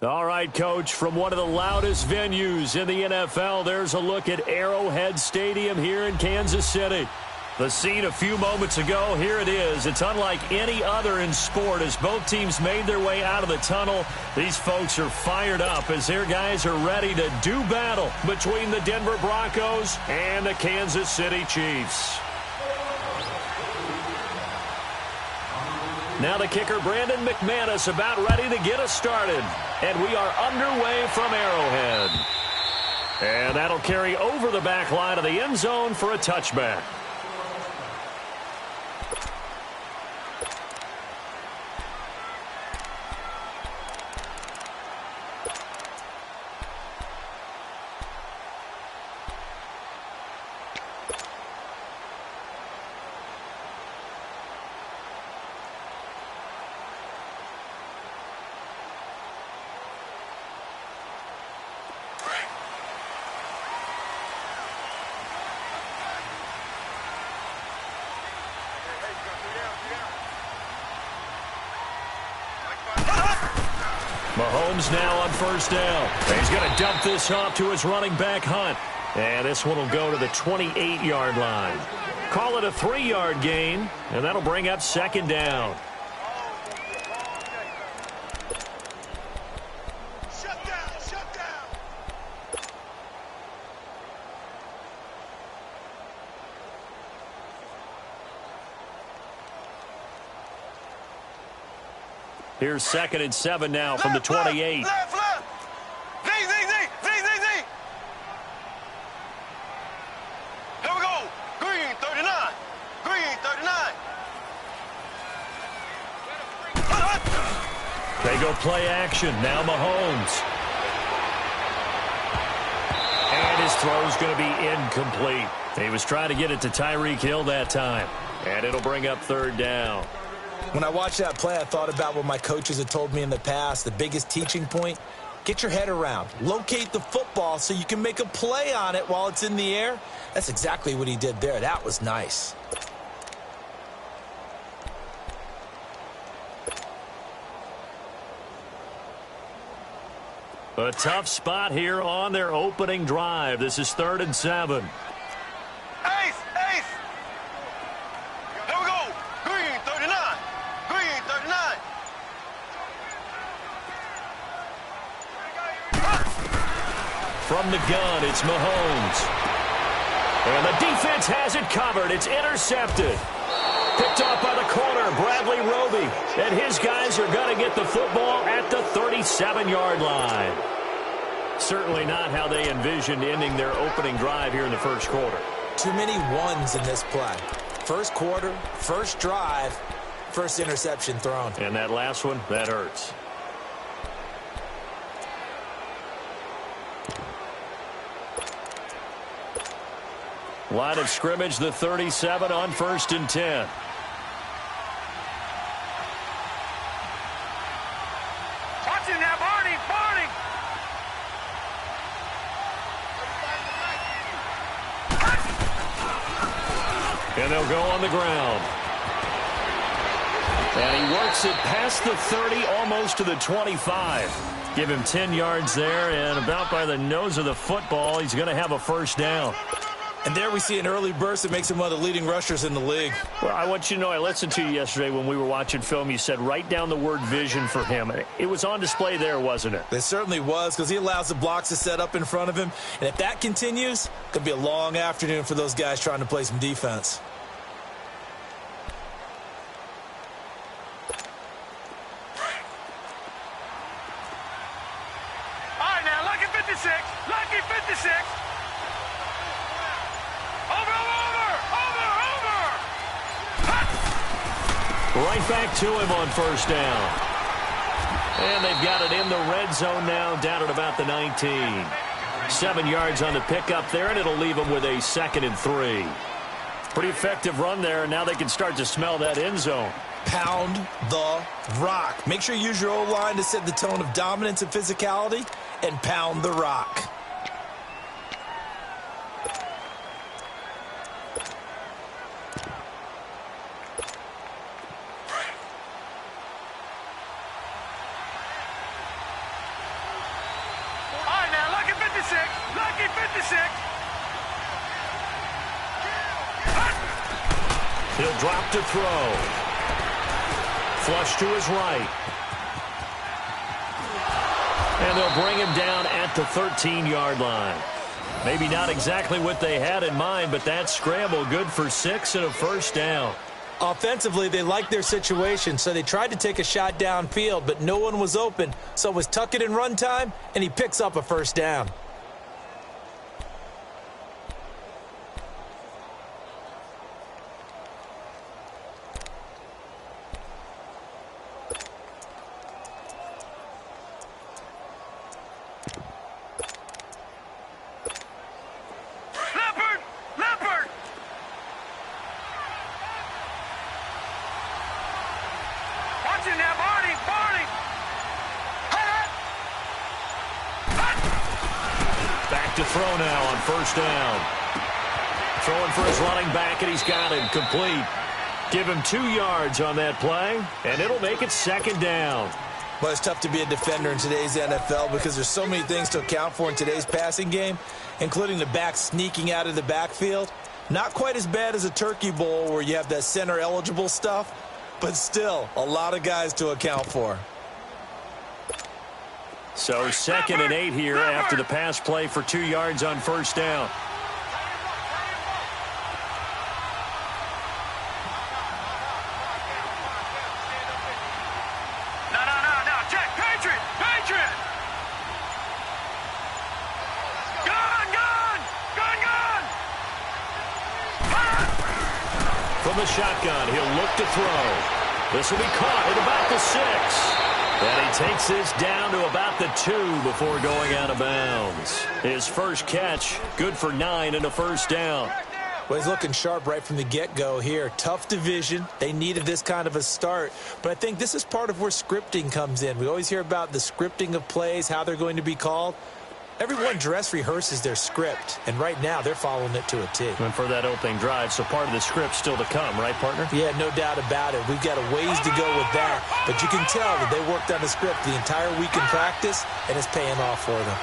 All right, Coach, from one of the loudest venues in the NFL, there's a look at Arrowhead Stadium here in Kansas City. The scene a few moments ago, here it is. It's unlike any other in sport as both teams made their way out of the tunnel. These folks are fired up as their guys are ready to do battle between the Denver Broncos and the Kansas City Chiefs. Now the kicker, Brandon McManus, about ready to get us started. And we are underway from Arrowhead. And that'll carry over the back line of the end zone for a touchback. Mahomes now on first down. He's going to dump this off to his running back, Hunt. And this one will go to the 28-yard line. Call it a 3-yard gain, and that'll bring up second down. Shut down. Here's 2nd and 7 now from the 28. Left. Z. Here we go. Green 39. They go play action. Now Mahomes. And his throw's going to be incomplete. He was trying to get it to Tyreek Hill that time. And it'll bring up third down. When I watched that play, I thought about what my coaches had told me in the past. The biggest teaching point, get your head around. Locate the football so you can make a play on it while it's in the air. That's exactly what he did there. That was nice. A tough spot here on their opening drive. This is 3rd and 7. Ace. Here we go. Green 39. From the gun, it's Mahomes. And the defense has it covered. It's intercepted. Picked off by the corner, Bradley Roby. And his guys are going to get the football at the 37-yard line. Certainly not how they envisioned ending their opening drive here in the first quarter. Too many ones in this play. First quarter, first drive, first interception thrown. And that last one, that hurts. Line of scrimmage, the 37 on 1st and 10. Watch it now, Barney. And they'll go on the ground. And he works it past the 30, almost to the 25. Give him 10 yards there, and about by the nose of the football, he's going to have a first down. And there we see an early burst that makes him one of the leading rushers in the league. Well, I want you to know, I listened to you yesterday when we were watching film. You said write down the word vision for him. It was on display there, wasn't it? It certainly was, because he allows the blocks to set up in front of him. And if that continues, it could be a long afternoon for those guys trying to play some defense. All right, now, lucky 56. Right back to him on first down. And they've got it in the red zone now, down at about the 19. 7 yards on the pickup there, and it'll leave them with a 2nd and 3. Pretty effective run there, and now they can start to smell that end zone. Pound the rock. Make sure you use your O-line to set the tone of dominance and physicality, and pound the rock. 56. Lucky 56. He'll drop to throw. Flush to his right. And they'll bring him down at the 13-yard line. Maybe not exactly what they had in mind, but that scramble good for 6 and a first down. Offensively, they liked their situation, so they tried to take a shot downfield, but no one was open. So it was tuck it and run time, and he picks up a first down. To throw now on first down. Throwing for his running back, and he's got him complete. Give him 2 yards on that play, and it'll make it second down. Well, it's tough to be a defender in today's NFL because there's so many things to account for in today's passing game, including the back sneaking out of the backfield. Not quite as bad as a turkey bowl where you have that center-eligible stuff, but still a lot of guys to account for. So 2nd and 8 here after the pass play for 2 yards on first down. No. Check. Patriot. Gun. From the shotgun, he'll look to throw. This will be caught at about the 6. And he takes this down to about the 2 before going out of bounds. His first catch, good for 9 and a first down. Well, he's looking sharp right from the get-go here. Tough division. They needed this kind of a start. But I think this is part of where scripting comes in. We always hear about the scripting of plays, how they're going to be called. Everyone dress rehearses their script, and right now they're following it to a T. And for that opening drive, so part of the script still to come, right, partner? Yeah, no doubt about it. We've got a ways to go with that, but you can tell that they worked on the script the entire week in practice, and it's paying off for them.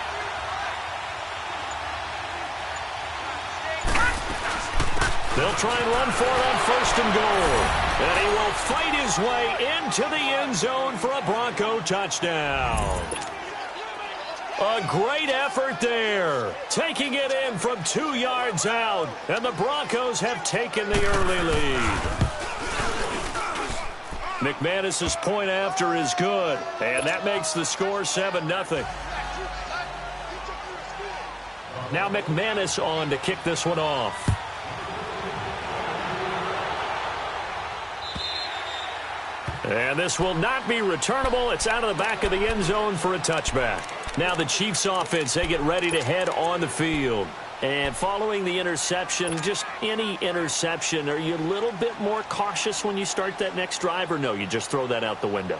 They'll try and run for it on first and goal. And he will fight his way into the end zone for a Bronco touchdown. A great effort there, taking it in from 2 yards out, and the Broncos have taken the early lead. McManus's point after is good, and that makes the score 7-0. Now McManus on to kick this one off. And this will not be returnable. It's out of the back of the end zone for a touchback. Now the Chiefs offense, they get ready to head on the field. And following the interception, just any interception, are you a little bit more cautious when you start that next drive, or no, you just throw that out the window?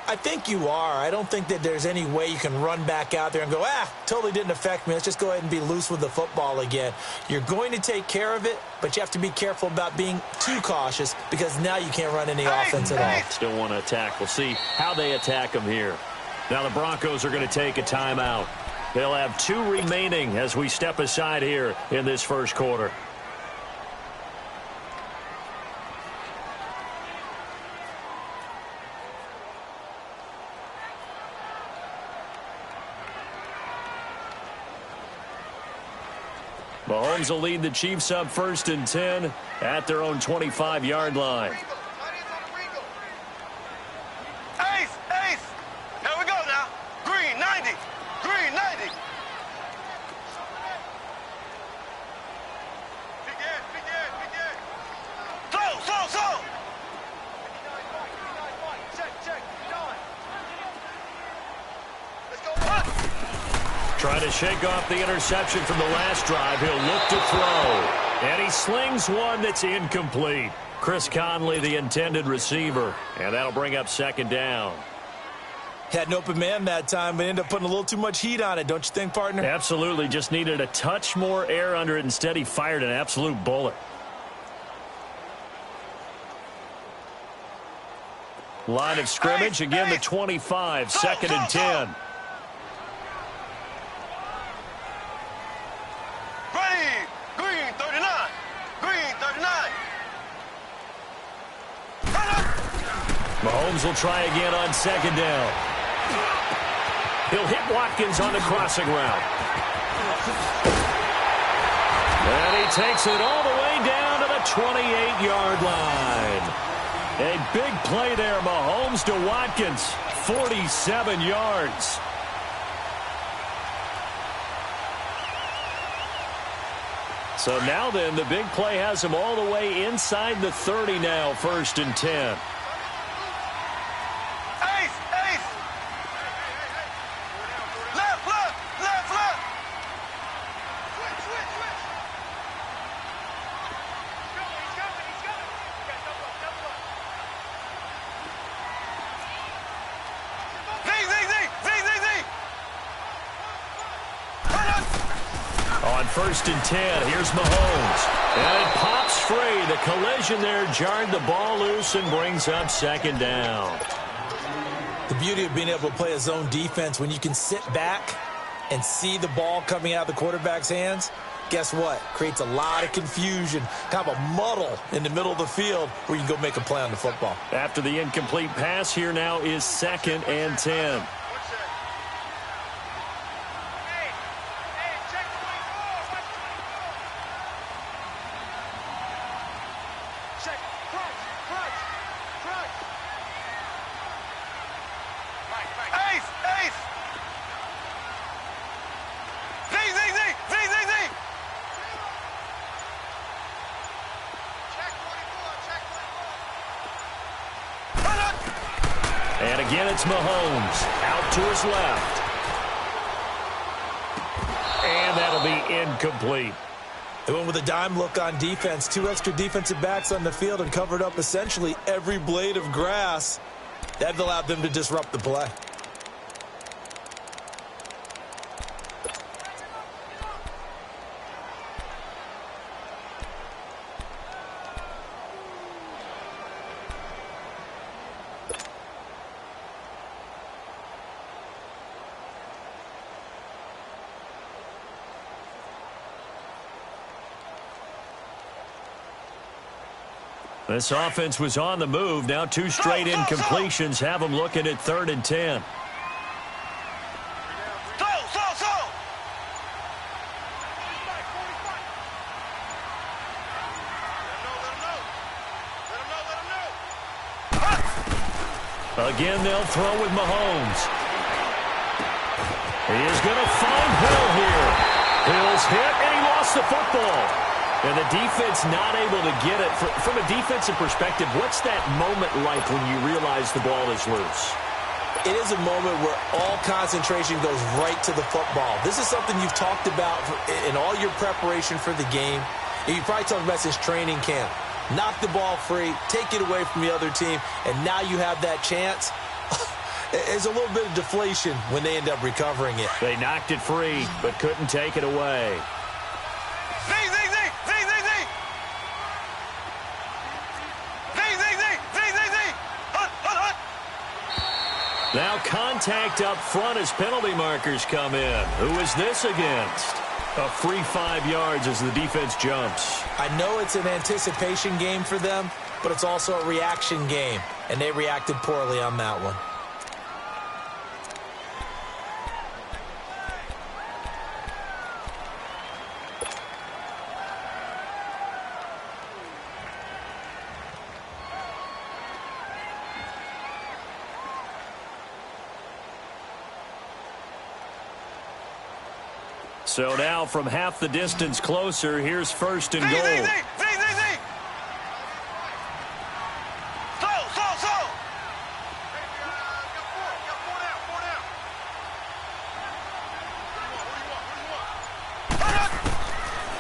I think you are. I don't think that there's any way you can run back out there and go, totally didn't affect me. Let's just go ahead and be loose with the football again. You're going to take care of it, but you have to be careful about being too cautious because now you can't run any offense at all. Still want to attack. We'll see how they attack them here. Now the Broncos are going to take a timeout. They'll have 2 remaining as we step aside here in this first quarter. Mahomes will lead the Chiefs up 1st and 10 at their own 25-yard line. Ace. Here we go now. Green 90. Slow. Check. Let's go. Trying to shake off the interception from the last drive. He'll look to throw. And he slings one that's incomplete. Chris Conley, the intended receiver. And that'll bring up 2nd down. Had an open man that time, but ended up putting a little too much heat on it, don't you think, partner? Absolutely. Just needed a touch more air under it. Instead, he fired an absolute bullet. Line of scrimmage, again the 25, 2nd and 10. Mahomes will try again on second down. He'll hit Watkins on the crossing route. And he takes it all the way down to the 28-yard line. A big play there, Mahomes to Watkins, 47 yards. So now then, the big play has him all the way inside the 30 now, 1st and 10. Ace, ace. Left, left, left, left. Switch, switch, switch. He's coming, he's coming, he's coming. Okay, double up, double up. Z, Z, Z, Z, Z, Z. On 1st and 10, here's Mahomes. And it pops free. The collision there jarred the ball loose and brings up second down. The beauty of being able to play a zone defense, when you can sit back and see the ball coming out of the quarterback's hands, guess what? Creates a lot of confusion, kind of a muddle in the middle of the field where you can go make a play on the football. After the incomplete pass, here now is 2nd and 10. And again, it's Mahomes out to his left. And that'll be incomplete. They went with a dime look on defense. 2 extra defensive backs on the field and covered up essentially every blade of grass. That allowed them to disrupt the play. This offense was on the move. Now 2 straight incompletions have them looking at 3rd and 10. Again, they'll throw with Mahomes. He is going to find Hill here. Hill's hit, and he lost the football. And the defense not able to get it. From a defensive perspective, what's that moment like when you realize the ball is loose? It is a moment where all concentration goes right to the football. This is something you've talked about in all your preparation for the game. And you probably talked about since training camp. Knock the ball free, take it away from the other team, and now you have that chance. There's a little bit of deflation when they end up recovering it. They knocked it free, but couldn't take it away. Now contact up front as penalty markers come in. Who is this against? A free 5 yards as the defense jumps. I know it's an anticipation game for them, but it's also a reaction game, and they reacted poorly on that one. So now from half the distance closer, here's 1st and goal.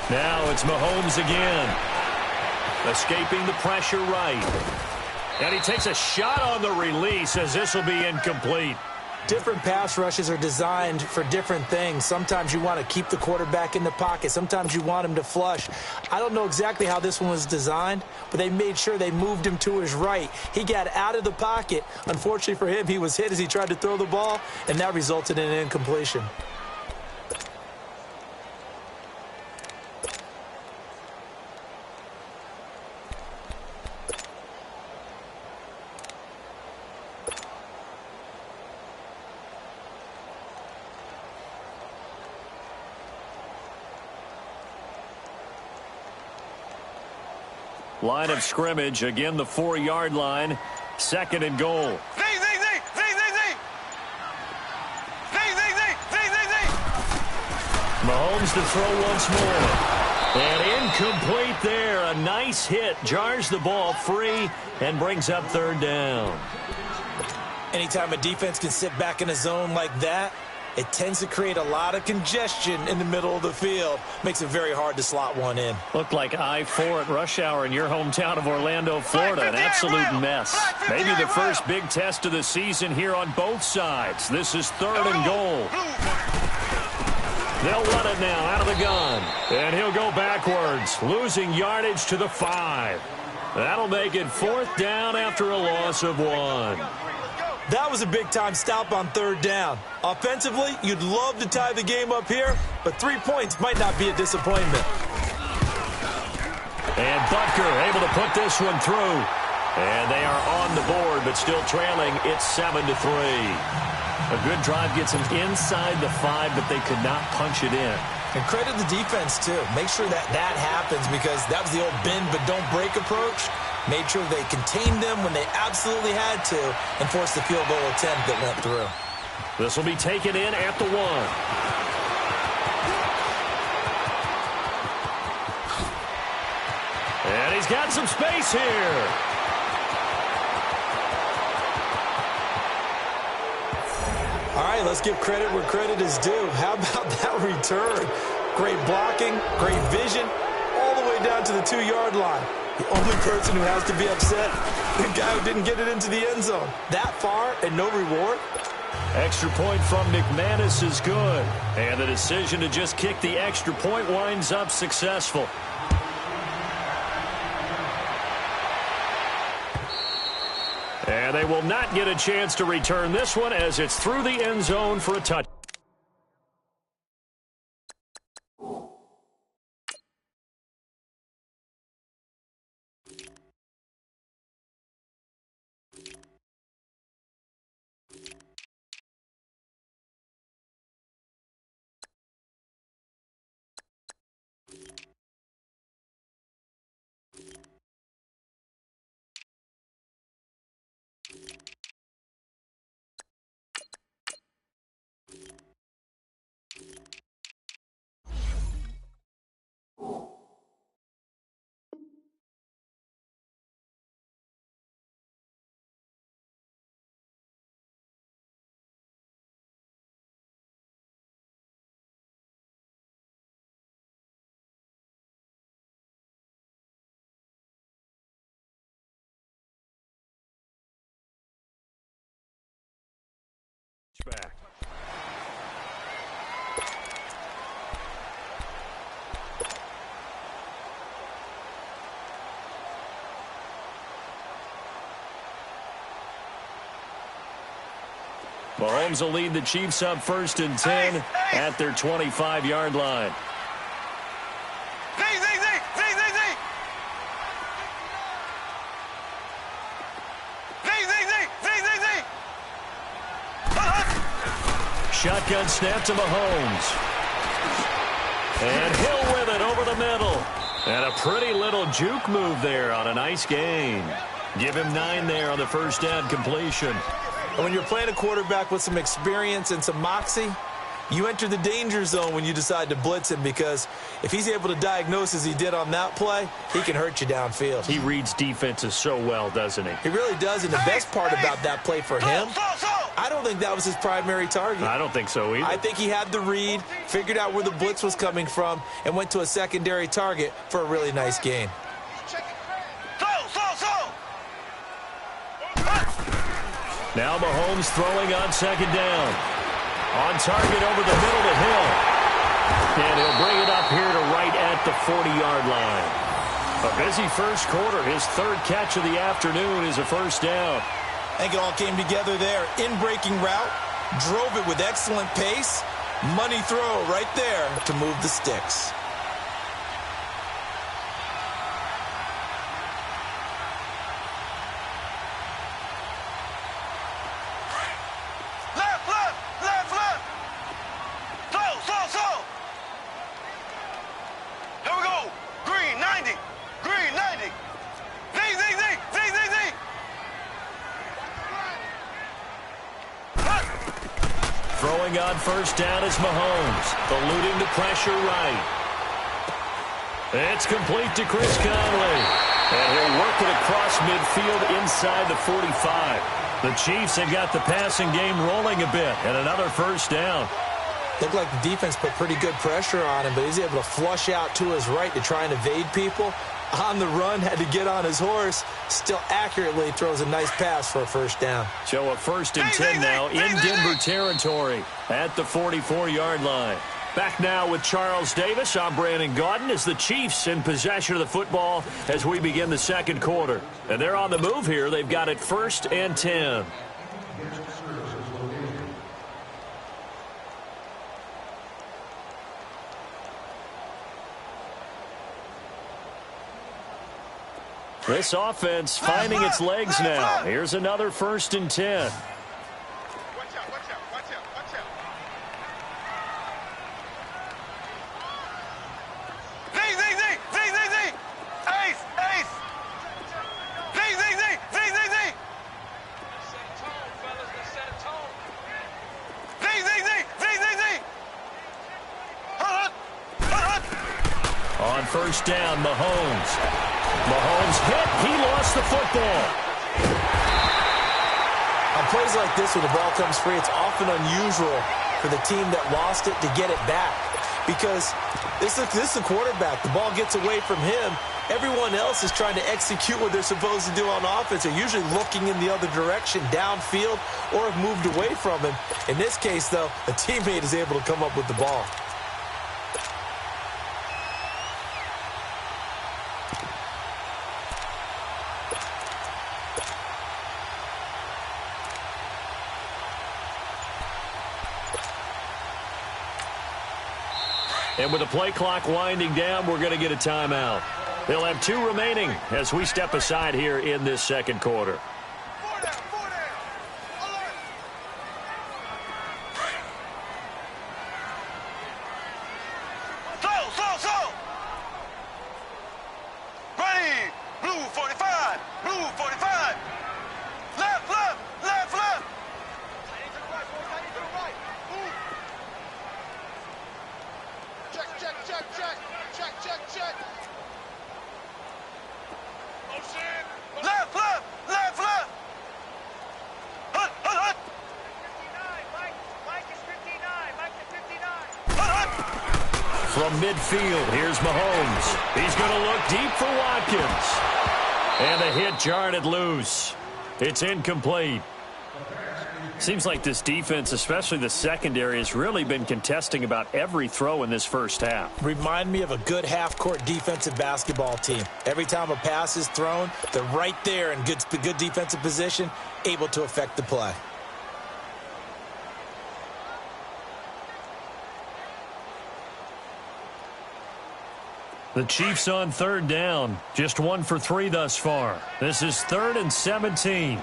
Now it's Mahomes again. Escaping the pressure right. And he takes a shot on the release as this will be incomplete. Different pass rushes are designed for different things. Sometimes you want to keep the quarterback in the pocket. Sometimes you want him to flush. I don't know exactly how this one was designed, but they made sure they moved him to his right. He got out of the pocket. Unfortunately for him, he was hit as he tried to throw the ball, and that resulted in an incompletion. Line of scrimmage, again the 4-yard line. 2nd and goal. Mahomes to throw once more. And incomplete there. A nice hit. Jars the ball free and brings up 3rd down. Anytime a defense can sit back in a zone like that, it tends to create a lot of congestion in the middle of the field. Makes it very hard to slot one in. Looked like I-4 at rush hour in your hometown of Orlando, Florida. An absolute mess. Maybe the first big test of the season here on both sides. This is 3rd and goal. They'll run it now out of the gun. And he'll go backwards, losing yardage to the 5. That'll make it 4th down after a loss of 1. That was a big-time stop on 3rd down. Offensively, you'd love to tie the game up here, but 3 points might not be a disappointment. And Butker able to put this one through. And they are on the board, but still trailing. It's 7-3. A good drive gets them inside the 5, but they could not punch it in. And credit the defense, too. Make sure that happens, because that was the old bend but don't break approach. Made sure they contained them when they absolutely had to and forced the field goal attempt that went through. This will be taken in at the 1. And he's got some space here. All right, let's give credit where credit is due. How about that return? Great blocking, great vision, all the way down to the 2-yard line. The only person who has to be upset, the guy who didn't get it into the end zone. That far and no reward? Extra point from McManus is good. And the decision to just kick the extra point winds up successful. And they will not get a chance to return this one as it's through the end zone for a touchdown. Back. Mahomes will lead the Chiefs up 1st and 10 at their 25-yard line. Shotgun snap to Mahomes. And Hill with it over the middle. And a pretty little juke move there on a nice gain. Give him 9 there on the 1st down completion. And when you're playing a quarterback with some experience and some moxie, you enter the danger zone when you decide to blitz him, because if he's able to diagnose as he did on that play, he can hurt you downfield. He reads defenses so well, doesn't he? He really does, and the best part about that play for him, I don't think that was his primary target. I don't think so either. I think he had the read, figured out where the blitz was coming from, and went to a secondary target for a really nice gain. Now Mahomes throwing on 2nd down. On target over the middle to Hill. And he'll bring it up here to right at the 40-yard line. A busy first quarter. His 3rd catch of the afternoon is a 1st down. I think it all came together there. In-breaking route, drove it with excellent pace. Money throw right there to move the sticks. on first down is Mahomes, eluding the pressure right. It's complete to Chris Conley. And he'll work it across midfield inside the 45. The Chiefs have got the passing game rolling a bit, and another first down. Looked like the defense put pretty good pressure on him, but he's able to flush out to his right to try and evade people. On the run, had to get on his horse. Still accurately throws a nice pass for a first down. So a 1st and 10 now in Denver territory at the 44-yard line. Back now with Charles Davis. I'm Brandon Gaudin as the Chiefs in possession of the football as we begin the second quarter. And they're on the move here. They've got it 1st and 10. This offense finding its legs now. Here's another 1st and 10. On first down, Mahomes. Mahomes hit. He lost the football. On plays like this where the ball comes free, it's often unusual for the team that lost it to get it back. Because this is the quarterback. The ball gets away from him. Everyone else is trying to execute what they're supposed to do on offense. They're usually looking in the other direction, downfield, or have moved away from him. In this case, though, a teammate is able to come up with the ball. And with the play clock winding down, we're going to get a timeout. They'll have 2 remaining as we step aside here in this second quarter. Slow. Ready. Blue 45. Blue 45. Left. Check. Motion. Left. Hut. 59. Mike is 59. Mike is 59. Hut. From midfield, here's Mahomes. He's going to look deep for Watkins. And the hit jarred it loose. It's incomplete. Seems like this defense, especially the secondary, has really been contesting about every throw in this first half. Remind me of a good half-court defensive basketball team. Every time a pass is thrown, they're right there in good defensive position, able to affect the play. The Chiefs on 3rd down. Just 1 for 3 thus far. This is 3rd and 17.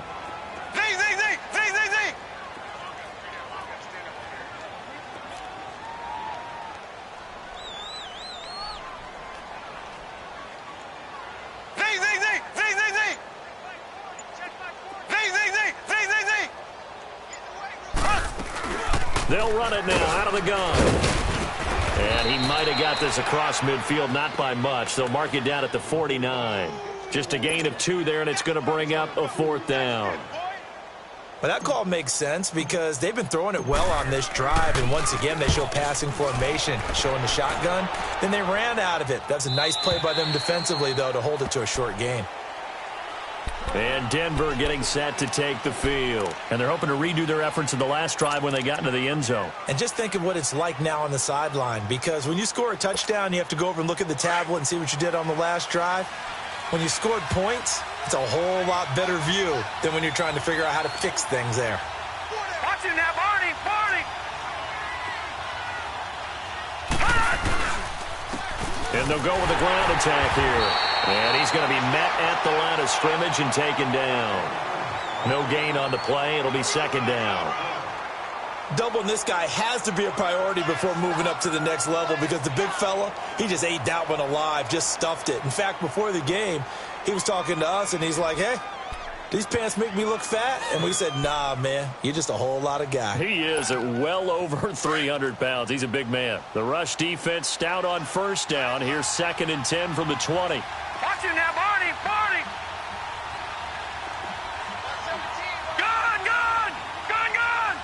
They'll run it now out of the gun. And he might have got this across midfield, not by much. They'll mark it down at the 49. Just a gain of 2 there, and it's going to bring up a 4th down. But that call makes sense because they've been throwing it well on this drive, and once again they show passing formation, showing the shotgun. Then they ran out of it. That's a nice play by them defensively, though, to hold it to a short gain. And Denver getting set to take the field. And they're hoping to redo their efforts in the last drive when they got into the end zone. And just think of what it's like now on the sideline, because when you score a touchdown, you have to go over and look at the tablet and see what you did on the last drive. When you scored points, it's a whole lot better view than when you're trying to figure out how to fix things there. Watch it now, Barney. And they'll go with the ground attack here. And he's going to be met at the line of scrimmage and taken down. No gain on the play. It'll be 2nd down. Doubling this guy has to be a priority before moving up to the next level, because the big fella, he just ate that one alive, just stuffed it. In fact, before the game, he was talking to us, and he's like, hey, these pants make me look fat. And we said, nah, man, you're just a whole lot of guy. He is at well over 300 pounds. He's a big man. The rush defense stout on first down. Here's 2nd and 10 from the 20. Watch it now, Barney. Barney. Gun, gun. Gun, gun.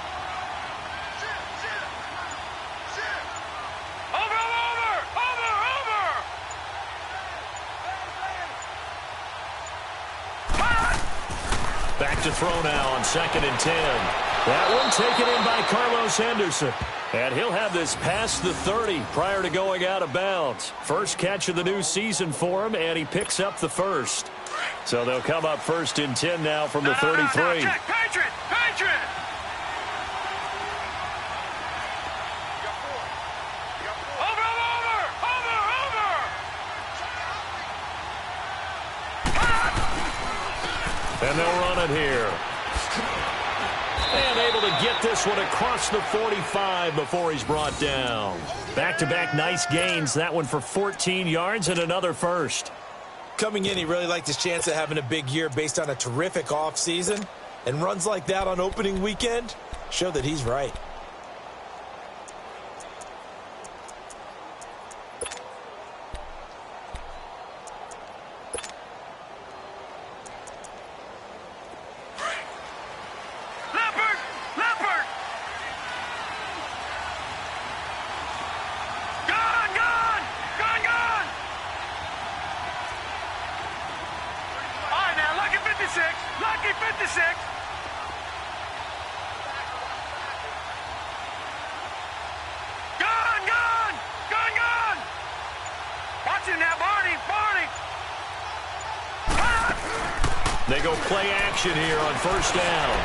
Over, over, over, over. Back to throw now on 2nd and 10. That one taken in by Carlos Henderson. And he'll have this past the 30 prior to going out of bounds. First catch of the new season for him, and he picks up the first. So they'll come up 1st and 10 now from the 33. Check, Patriot, Patriot. Over, over, over, over. And they'll run it here. And able to get this one across the 45 before he's brought down. Back-to-back nice gains. That one for 14 yards and another first. Coming in, he really liked his chance of having a big year based on a terrific offseason. And runs like that on opening weekend show that he's right. Lucky 56. Gun, gun, gun, gun. Watch it now, Barney, Barney. They go play action here on first down.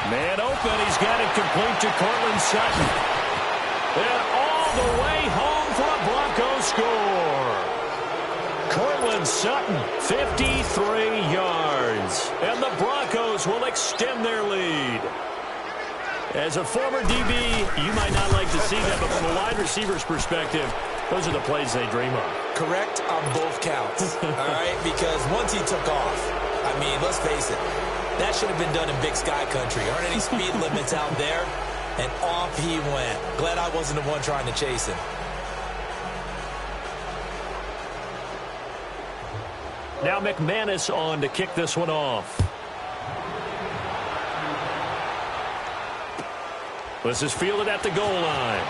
Man open, he's got it complete to Cortland Sutton. And all the way home for a Broncos score. Cortland Sutton, 53 yards. And the Broncos will extend their lead. As a former DB, you might not like to see that, but from a wide receiver's perspective, those are the plays they dream of. Correct on both counts, all right? Because once he took off, I mean, let's face it, that should have been done in Big Sky Country. Aren't any speed limits out there? And off he went. Glad I wasn't the one trying to chase him. Now McManus on to kick this one off. This is fielded at the goal line.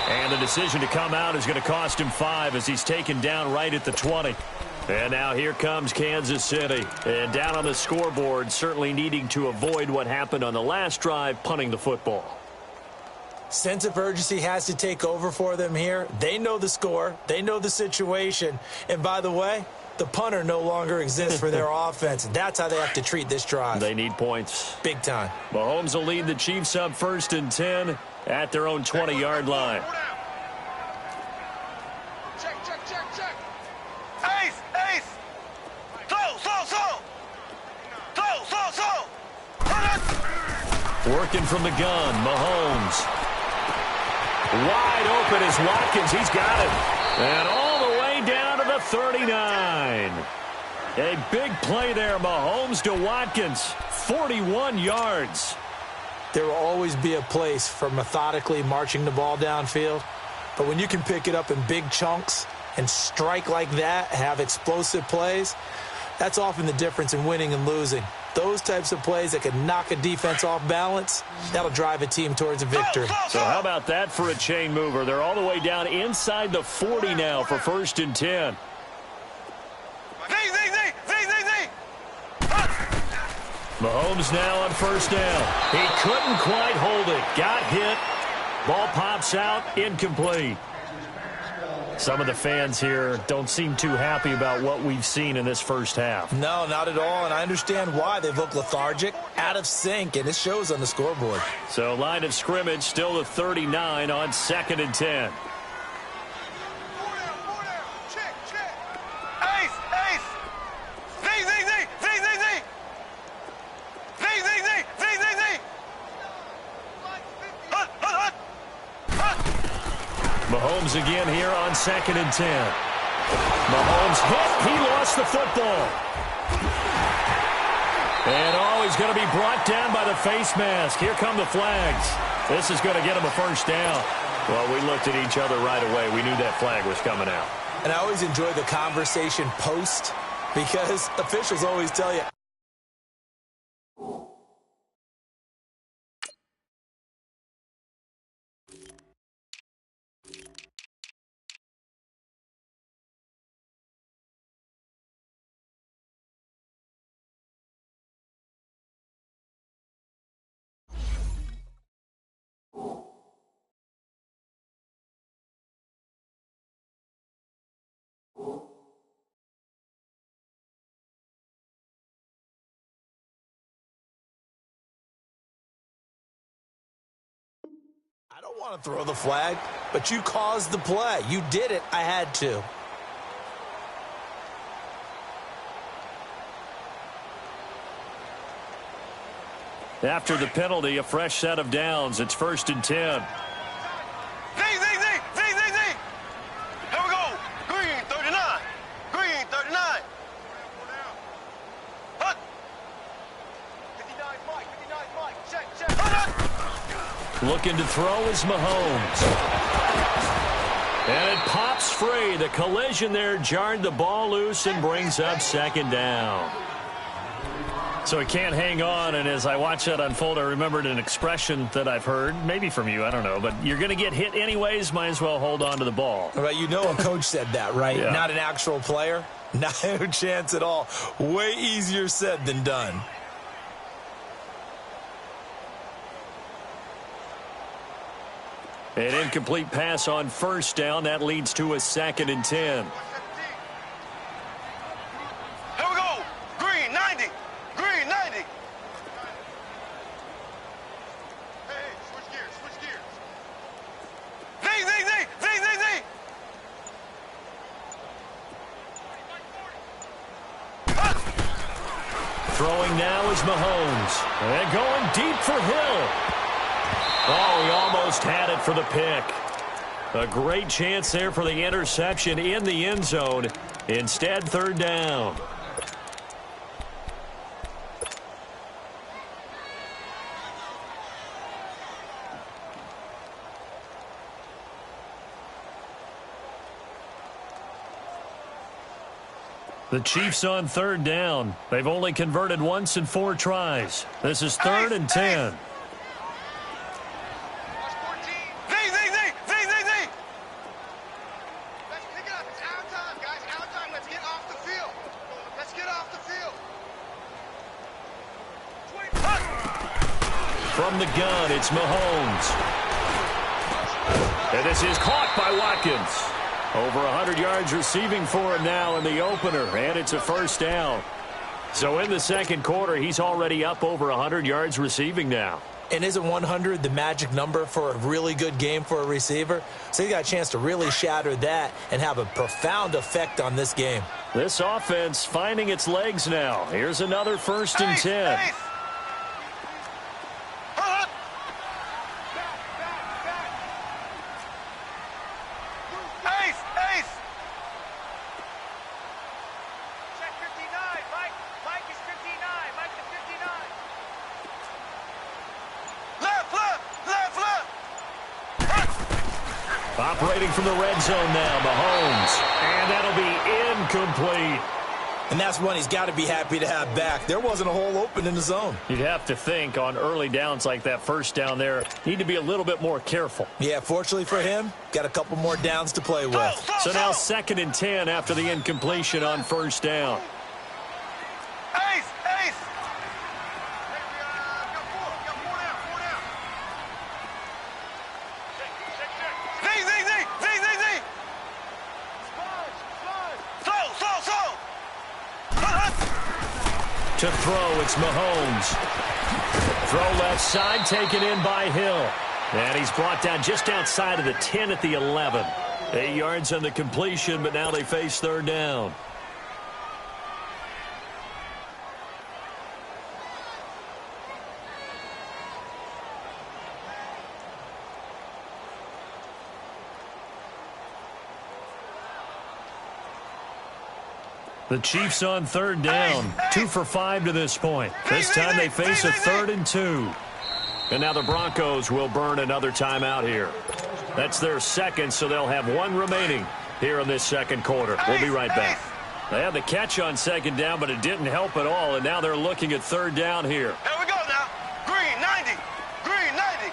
And the decision to come out is going to cost him 5 as he's taken down right at the 20. And now here comes Kansas City. And down on the scoreboard, certainly needing to avoid what happened on the last drive, punting the football. Sense of urgency has to take over for them here. They know the score. They know the situation. And by the way, the punter no longer exists for their offense. That's how they have to treat this drive. They need points. Big time. Mahomes will lead the Chiefs up 1st and 10 at their own 20-yard line. Check, check, check, check. Ace, ace. So. Working from the gun, Mahomes. Wide open is Watkins. He's got it. And all the way down to the 39. A big play there, Mahomes to Watkins. 41 yards. There will always be a place for methodically marching the ball downfield. But when you can pick it up in big chunks and strike like that, have explosive plays, that's often the difference in winning and losing. Those types of plays that can knock a defense off balance, that'll drive a team towards a victory. So how about that for a chain mover? They're all the way down inside the 40 now for 1st and 10. Mahomes now on first down. He couldn't quite hold it. Got hit. Ball pops out. Incomplete. Some of the fans here don't seem too happy about what we've seen in this first half. No, not at all, and I understand why. They've looked lethargic, out of sync, and it shows on the scoreboard. So line of scrimmage still the 39 on 2nd and 10. Check, check. Ace. Mahomes again here on 2nd and 10. Mahomes hit. He lost the football. And he's going to be brought down by the face mask. Here come the flags. This is going to get him a first down. Well, we looked at each other right away. We knew that flag was coming out. And I always enjoy the conversation post because officials always tell you. I don't want to throw the flag, but you caused the play. You did it. I had to. After the penalty, a fresh set of downs. It's 1st and 10. Z. Here we go. Green 39. Green 39. Hut. 59 Mike. 59 Mike. Check. Looking to throw is Mahomes. And it pops free. The collision there jarred the ball loose and brings up 2nd down. So he can't hang on, and as I watch that unfold, I remembered an expression that I've heard, maybe from you, I don't know, but you're going to get hit anyways, might as well hold on to the ball. Right, you know a coach said that, right? Yeah. Not an actual player. No chance at all. Way easier said than done. An incomplete pass on 1st down. That leads to a 2nd and 10. Here we go. Green 90. Green 90. Hey, switch gears. Z. Throwing now is Mahomes. And going deep for Hill. Oh, he almost had it for the pick. A great chance there for the interception in the end zone. Instead, 3rd down. The Chiefs on 3rd down. They've only converted once in 4 tries. This is 3rd and 10. From the gun, it's Mahomes. And this is caught by Watkins. Over 100 yards receiving for him now in the opener, and it's a first down. So in the second quarter, he's already up over 100 yards receiving now. And isn't 100 the magic number for a really good game for a receiver? So he got a chance to really shatter that and have a profound effect on this game. This offense finding its legs now. Here's another 1st and 10. Operating from the red zone now, Mahomes. And that'll be incomplete. And that's one he's got to be happy to have back. There wasn't a hole open in the zone. You'd have to think on early downs like that first down there, need to be a little bit more careful. Yeah, fortunately for him, got a couple more downs to play with. So now 2nd and 10 after the incompletion on 1st down. Ace. To throw, it's Mahomes. Throw left side, taken in by Hill. And he's brought down just outside of the 10 at the 11. 8 yards on the completion, but now they face 3rd down. The Chiefs on third down. 2 for 5 to this point. This time they face a 3rd and 2. And now the Broncos will burn another timeout here. That's their second, so they'll have 1 remaining here in this second quarter. We'll be right back. They had the catch on second down, but it didn't help at all, and now they're looking at third down here. Here we go now. Green, 90. Green, 90.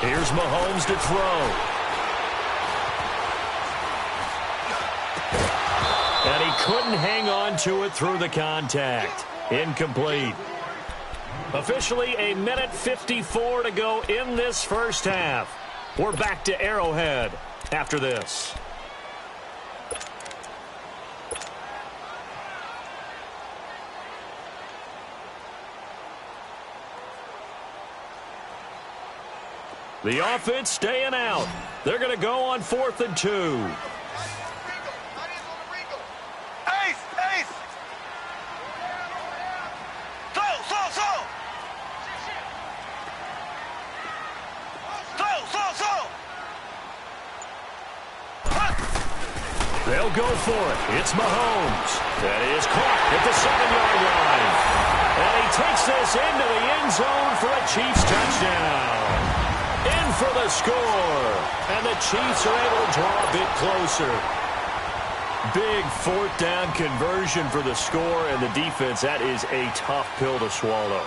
Here's Mahomes to throw. And he couldn't hang on to it through the contact. Incomplete. Officially a minute 54 to go in this first half. We're back to Arrowhead after this. The offense staying out. They're going to go on 4th and 2. Ace, ace. Slow, slow, slow. Slow, slow, slow. They'll go for it. It's Mahomes. That is caught at the 7-yard line. And he takes this into the end zone for a Chiefs touchdown. In for the score. And the Chiefs are able to draw a bit closer. Big 4th down conversion for the score, and the defense, that is a tough pill to swallow.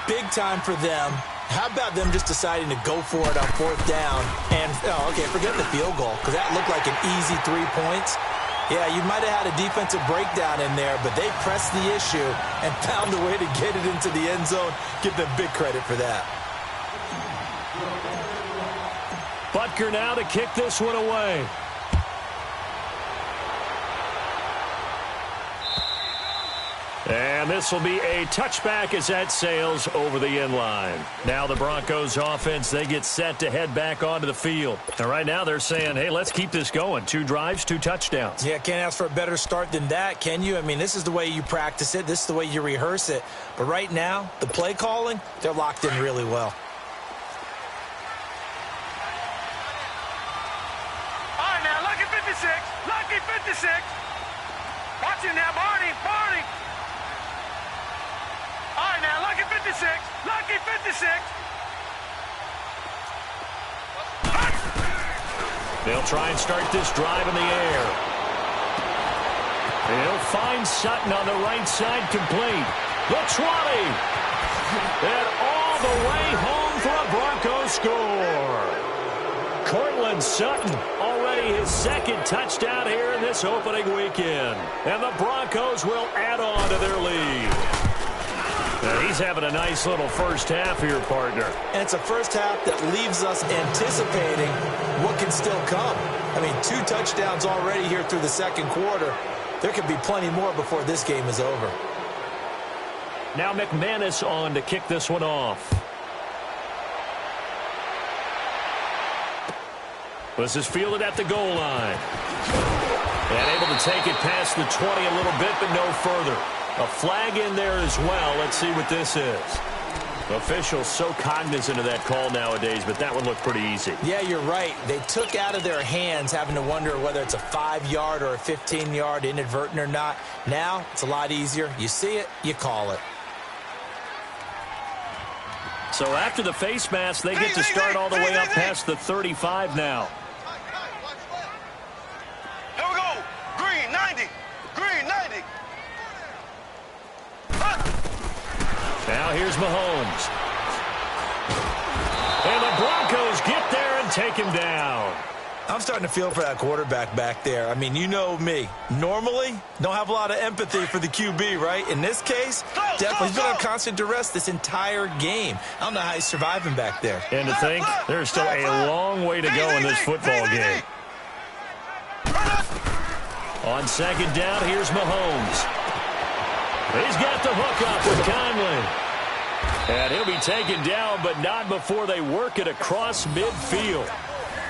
Big time for them. How about them just deciding to go for it on 4th down? And, okay, forget the field goal, because that looked like an easy 3 points. Yeah, you might have had a defensive breakdown in there, but they pressed the issue and found a way to get it into the end zone. Give them big credit for that. Butker now to kick this one away. And this will be a touchback as that sails over the end line. Now the Broncos offense, they get set to head back onto the field. And right now they're saying, hey, let's keep this going. 2 drives, 2 touchdowns. Yeah, can't ask for a better start than that, can you? I mean, this is the way you practice it. This is the way you rehearse it. But right now, the play calling, they're locked in really well. All right, now, lucky 56. Lucky 56. Watch him now, Barney. Barney. All right, now, lucky 56. Lucky 56. They'll try and start this drive in the air. They'll find Sutton on the right side, complete. The 20. And all the way home for a Broncos score. Cortland Sutton, already his 2nd touchdown here in this opening weekend. And the Broncos will add on to their lead. Now he's having a nice little first half here, partner. And it's a first half that leaves us anticipating what can still come. I mean, 2 touchdowns already here through the second quarter. There could be plenty more before this game is over. Now McManus on to kick this one off. This is fielded at the goal line. And able to take it past the 20 a little bit, but no further. A flag in there as well. Let's see what this is. Officials so cognizant of that call nowadays, but that one looked pretty easy. Yeah, you're right. They took out of their hands having to wonder whether it's a 5-yard or a 15-yard inadvertent or not. Now, it's a lot easier. You see it, you call it. So after the face mask, they get to start all the way up past the 35 now. Here we go. Green, 90. Green, 90. Now here's Mahomes. And the Broncos get there and take him down. I'm starting to feel for that quarterback back there. I mean, you know me. Normally, don't have a lot of empathy for the QB, right? In this case, definitely he's been on constant duress this entire game. I don't know how he's surviving back there. And to think, there's still a long way to go in this football game. On second down, here's Mahomes. He's got the hook up with Conley. And he'll be taken down, but not before they work it across midfield.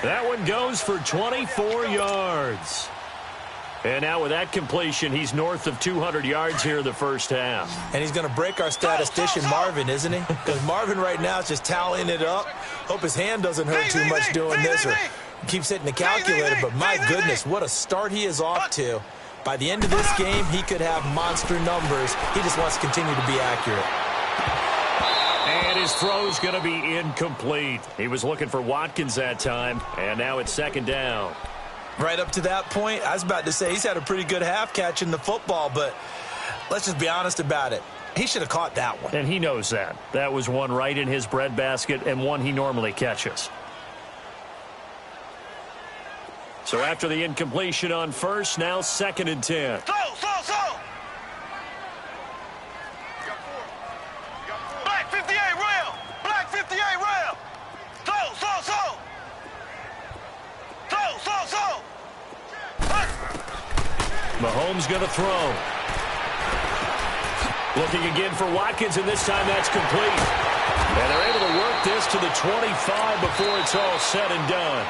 That one goes for 24 yards. And now with that completion, he's north of 200 yards here in the first half. And he's going to break our statistician, Marvin, isn't he? Because Marvin right now is just tallying it up. Hope his hand doesn't hurt too much doing this or keeps hitting the calculator. But my goodness, what a start he is off to. By the end of this game, he could have monster numbers. He just wants to continue to be accurate. And his throw's going to be incomplete. He was looking for Watkins that time, and now it's second down. Right up to that point, I was about to say he's had a pretty good half catching the football, but let's just be honest about it. He should have caught that one. And he knows that. That was one right in his breadbasket and one he normally catches. So after the incompletion on first, now second and 10. Slow. Black 58 rail. Black 58 rail. Slow. Mahomes going to throw. Looking again for Watkins, and this time that's complete. And they're able to work this to the 25 before it's all said and done.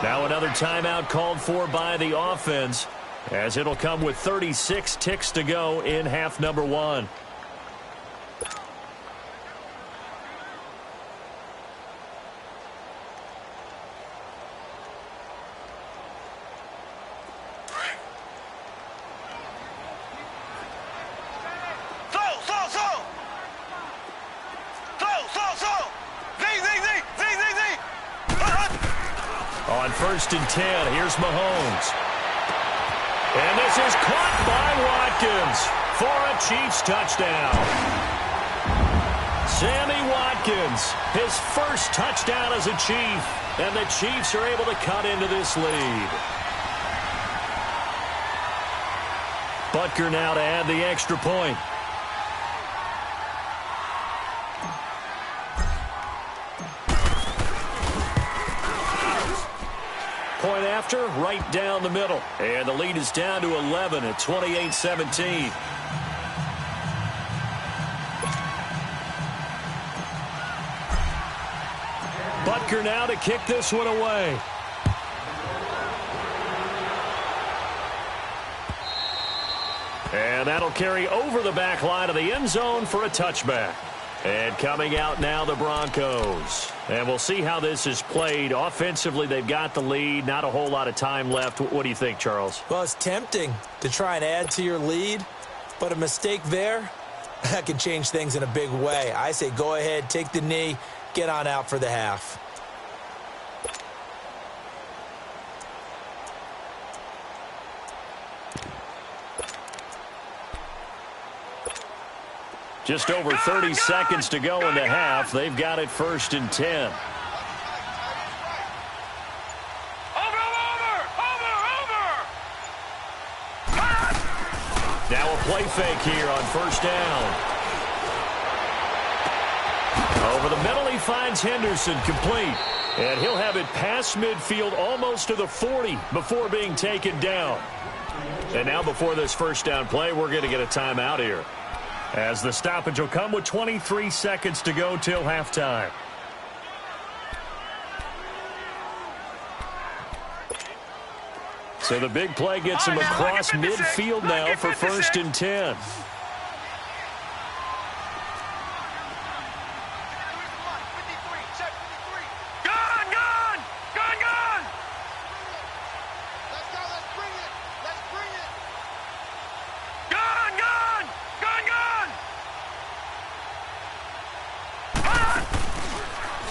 Now another timeout called for by the offense, as it'll come with 36 ticks to go in half number one. On first and 10, here's Mahomes. And this is caught by Watkins for a Chiefs touchdown. Sammy Watkins, his first touchdown as a Chief, and the Chiefs are able to cut into this lead. Butker now to add the extra point. Point after, right down the middle. And the lead is down to 11 at 28-17. Butker now to kick this one away. And that'll carry over the back line of the end zone for a touchback. And coming out now, the Broncos. And we'll see how this is played. Offensively, they've got the lead. Not a whole lot of time left. What do you think, Charles? Well, it's tempting to try and add to your lead, but a mistake there, that can change things in a big way. I say go ahead, take the knee, get on out for the half. Just over 30 seconds to go in the half. They've got it first and 10. Now a play fake here on first down. Over the middle, he finds Henderson, complete. And he'll have it past midfield almost to the 40 before being taken down. And now before this first down play, we're going to get a timeout here, as the stoppage will come with 23 seconds to go till halftime. So the big play gets him across midfield now for first and 10.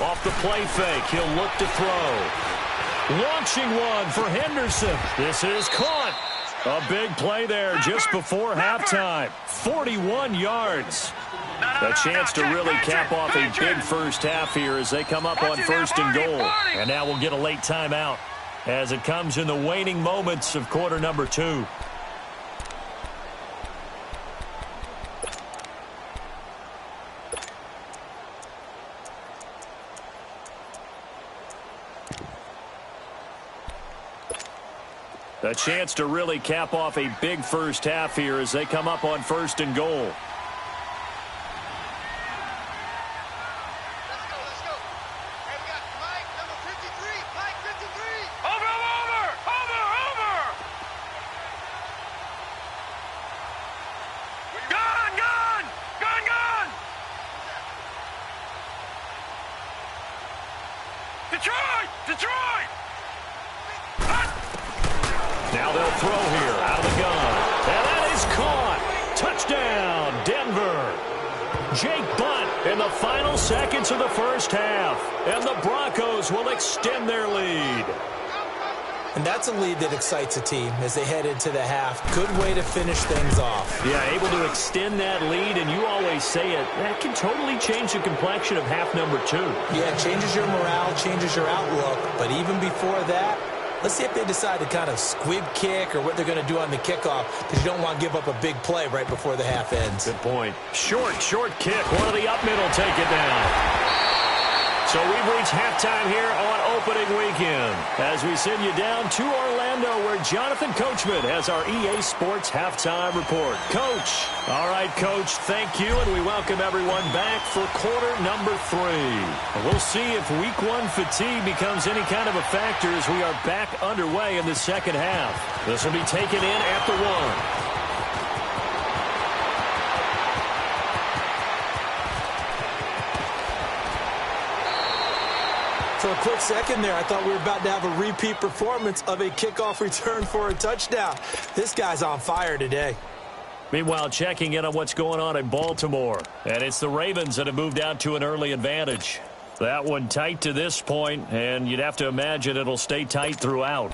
Off the play fake, he'll look to throw. Launching one for Henderson. This is caught. A big play there just before halftime. 41 yards. A chance to really cap off a big first half here as they come up on first and goal. And now we'll get a late timeout as it comes in the waning moments of quarter number 2. A chance to really cap off a big first half here as they come up on first and goal. Let's go. Hey, we got Mike, number 53. Mike, 53. Over. Detroit! Detroit! Now they'll throw here out of the gun. And that is caught. Touchdown, Denver. Jake Butt in the final seconds of the first half. And the Broncos will extend their lead. And that's a lead that excites a team as they head into the half. Good way to finish things off. Yeah, able to extend that lead, and you always say it, that can totally change the complexion of half number 2. Yeah, it changes your morale, changes your outlook. But even before that, let's see if they decide to kind of squib kick or what they're going to do on the kickoff, because you don't want to give up a big play right before the half ends. Good point. Short kick. One of the up middle take it down. So we've reached halftime here on opening weekend as we send you down to Orlando where Jonathan Coachman has our EA Sports halftime report. Coach. All right, Coach, thank you, and we welcome everyone back for quarter number 3. We'll see if week 1 fatigue becomes any kind of a factor as we are back underway in the second half. This will be taken in at the 1. For a quick second there, I thought we were about to have a repeat performance of a kickoff return for a touchdown. This guy's on fire today. Meanwhile, checking in on what's going on in Baltimore. And it's the Ravens that have moved out to an early advantage. That one tight to this point, and you'd have to imagine it'll stay tight throughout.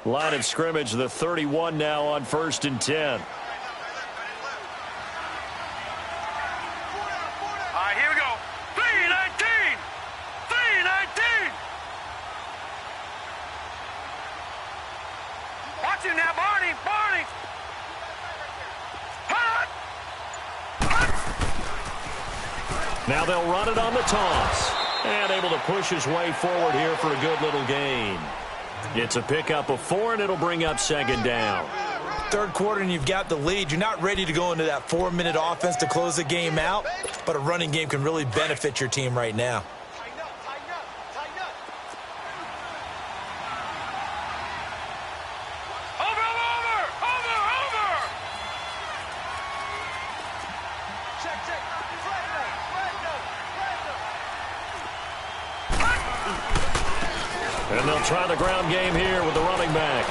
Line of scrimmage, the 31 now on 1st and 10. All right, here we go. 3-19! 3-19! Watch him now, Barney! Barney! Hut! Hut! Now they'll run it on the toss. And able to push his way forward here for a good little gain. It's a pickup of 4, and it'll bring up 2nd down. Third quarter, and you've got the lead. You're not ready to go into that 4-minute offense to close the game out, but a running game can really benefit your team right now. And they'll try the ground game here with the running back.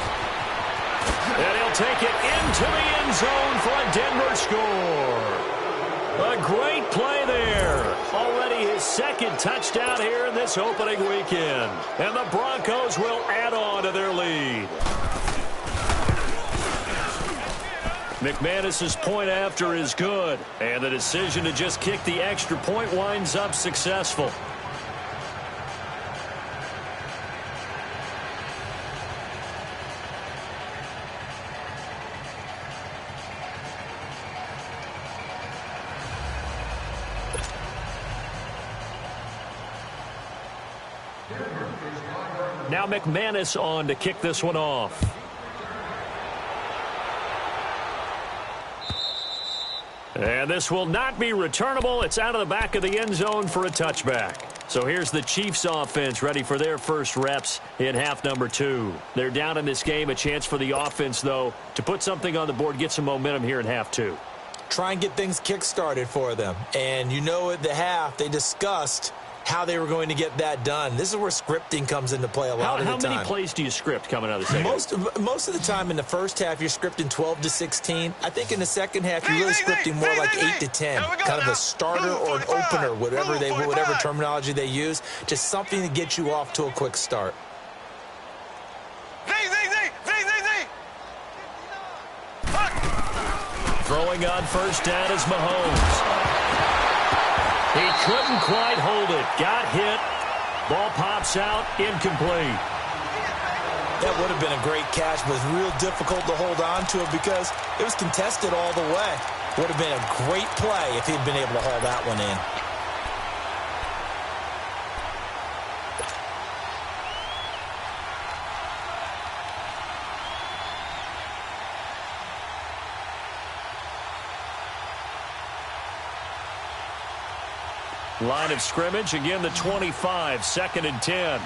And he'll take it into the end zone for a Denver score. A great play there. Already his 2nd touchdown here in this opening weekend. And the Broncos will add on to their lead. McManus's point after is good. And the decision to just kick the extra point winds up successful. Now McManus on to kick this one off. And this will not be returnable. It's out of the back of the end zone for a touchback. So here's the Chiefs offense ready for their first reps in half number 2. They're down in this game. A chance for the offense, though, to put something on the board, get some momentum here in half 2. Try and get things kick-started for them. And you know at the half, they discussed how they were going to get that done. This is where scripting comes into play a lot of the time. How many plays do you script coming out of the second? Most of the time in the first half, you're scripting 12 to 16. I think in the second half, you're really scripting more like 8 to 10. Kind of a starter or an opener, whatever terminology they use. Just something to get you off to a quick start. Throwing on first down is Mahomes. He couldn't quite hold it. Got hit. Ball pops out. Incomplete. That would have been a great catch, but it was real difficult to hold on to it because it was contested all the way. Would have been a great play if he'd been able to haul that one in. Line of scrimmage, again the 25, 2nd and 10.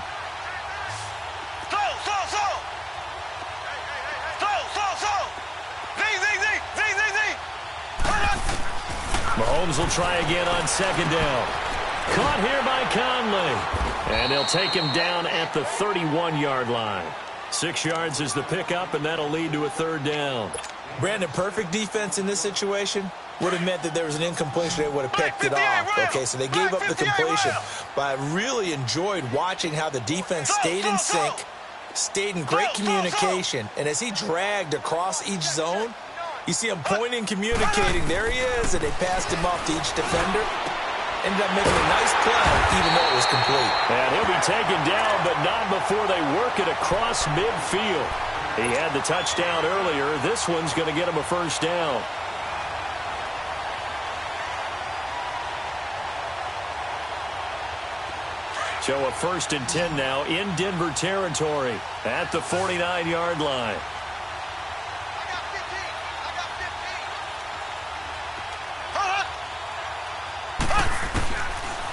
Mahomes will try again on second down. Caught here by Conley. And they'll take him down at the 31-yard line. 6 yards is the pickup, and that'll lead to a third down. Brandon, perfect defense in this situation would have meant that there was an incompletion. They would have picked it off. Okay, so they gave up the completion. But I really enjoyed watching how the defense stayed in sync, stayed in great communication. And as he dragged across each zone, you see him pointing, communicating. There he is, and they passed him off to each defender. Ended up making a nice play, even though it was complete. And he'll be taken down, but not before they work it across midfield. He had the touchdown earlier. This one's going to get him a first down. So a 1st and 10 now in Denver territory at the 49-yard line.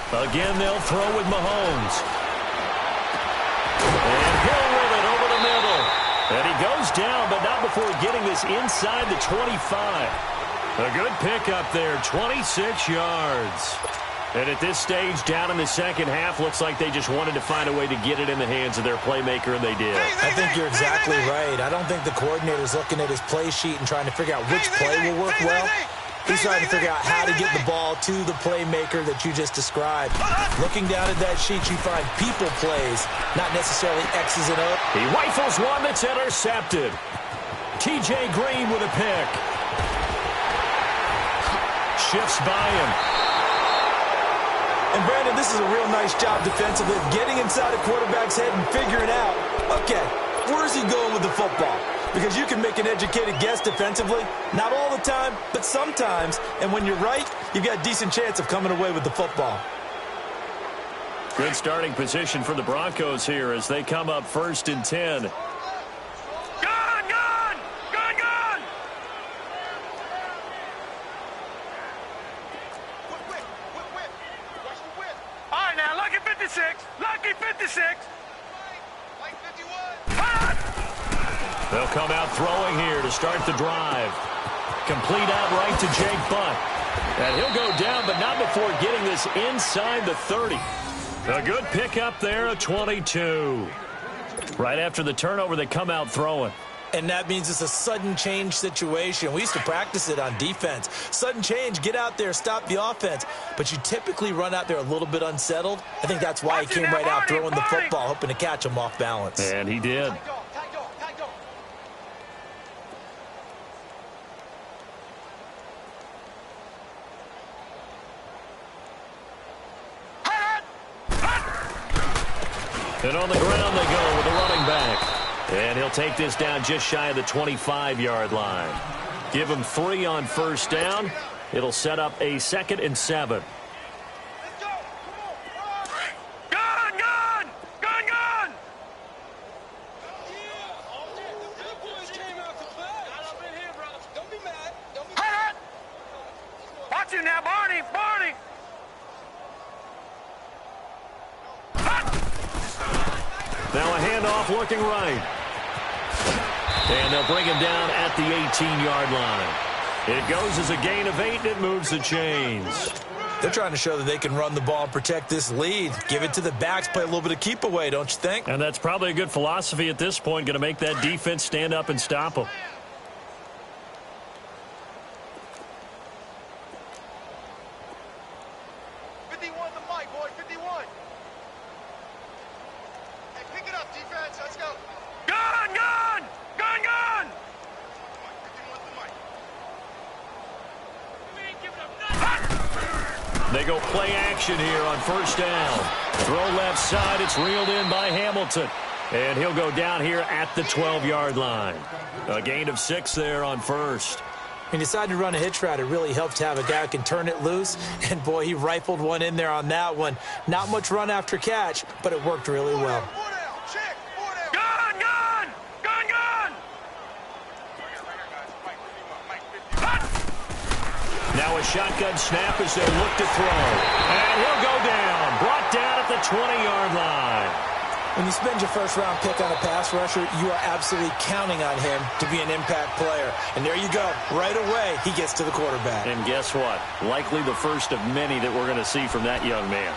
Again, they'll throw with Mahomes. And he'll roll it over the middle. And he goes down, but not before getting this inside the 25. A good pickup there, 26 yards. And at this stage, down in the second half, looks like they just wanted to find a way to get it in the hands of their playmaker, and they did. I think you're exactly right. I don't think the coordinator's looking at his play sheet and trying to figure out which play will work well. He's trying to figure out how to get the ball to the playmaker that you just described. Looking down at that sheet, you find people plays, not necessarily X's and O's. He rifles one that's intercepted. T.J. Green with a pick. Shifts by him. And, Brandon, this is a real nice job defensively of getting inside a quarterback's head and figuring out, okay, where's he going with the football? Because you can make an educated guess defensively. Not all the time, but sometimes. And when you're right, you've got a decent chance of coming away with the football. Good starting position for the Broncos here as they come up 1st and 10. Gun! Gun! Gun! Gun! Whip. Watch the whip. All right, now, lucky 56. Lucky 56. Like 51. They'll come out throwing here to start the drive. Complete out right to Jake Butt. And he'll go down, but not before getting this inside the 30. A good pickup there, a 22. Right after the turnover, they come out throwing. And that means it's a sudden change situation. We used to practice it on defense. Sudden change, get out there, stop the offense. But you typically run out there a little bit unsettled. I think that's why he came right out throwing the football, hoping to catch him off balance. And he did. Tight dog. And on the ground they go with the running back. And he'll take this down just shy of the 25-yard line. Give him 3 on first down. It'll set up a 2nd and 7. Let's go. Come on. Gun! Gun! Gun! Gun! Don't be mad. Watch him now, Barney! Barney! Now a handoff looking right. And they'll bring him down at the 18-yard line. It goes as a gain of 8, and it moves the chains. They're trying to show that they can run the ball and protect this lead. Give it to the backs, play a little bit of keep away, don't you think? And that's probably a good philosophy at this point, going to make that defense stand up and stop them. Gun! Gun! Gun! Gun! They go play action here on first down. Throw left side. It's reeled in by Hamilton. And he'll go down here at the 12-yard line. A gain of 6 there on first. He decided to run a hitch route. It really helped to have a guy who can turn it loose. And, boy, he rifled one in there on that one. Not much run after catch, but it worked really well. Gun! Gun! Gun! Gun! Now a shotgun snap as they look to throw. And he'll go down. Brought down at the 20-yard line. When you spend your first-round pick on a pass rusher, you are absolutely counting on him to be an impact player. And there you go. Right away, he gets to the quarterback. And guess what? Likely the first of many that we're going to see from that young man.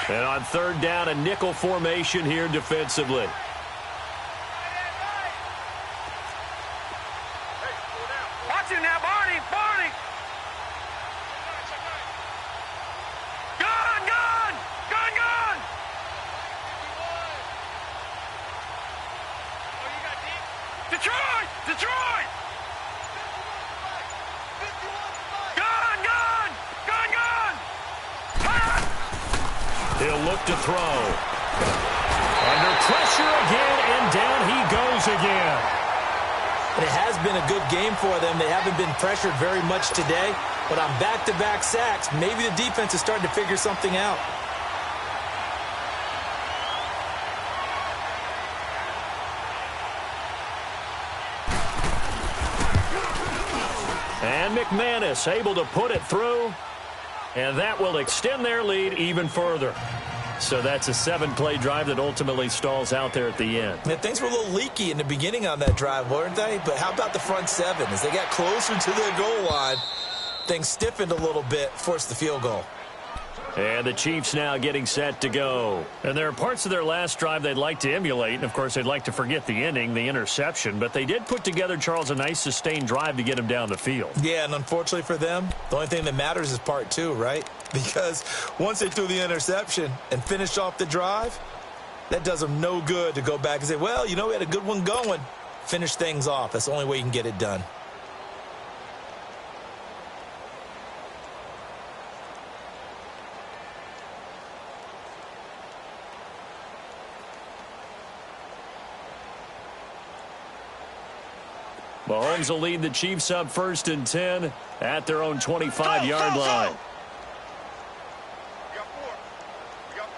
And on third down, a nickel formation here defensively. Watch him now, Barney. Barney. Gun, gun. Gun, gun. Detroit. Detroit. Gun, gun. Gun, gun. He'll look to throw. Under pressure again, and down he goes again. It has been a good game for them. They haven't been pressured very much today, but on back-to-back sacks, maybe the defense is starting to figure something out. And McManus able to put it through, and that will extend their lead even further. So that's a 7-play drive that ultimately stalls out there at the end. Yeah, things were a little leaky in the beginning on that drive, weren't they? But how about the front seven? As they got closer to their goal line, things stiffened a little bit, forced the field goal. And the Chiefs now getting set to go. And there are parts of their last drive they'd like to emulate. And, of course, they'd like to forget the ending, the interception. But they did put together, Charles, a nice sustained drive to get him down the field. Yeah, and unfortunately for them, the only thing that matters is part two, right? Because once they threw the interception and finished off the drive, that does them no good to go back and say, well, you know, we had a good one going. Finish things off. That's the only way you can get it done. Mahomes will lead the Chiefs up 1st and 10 at their own 25-yard line.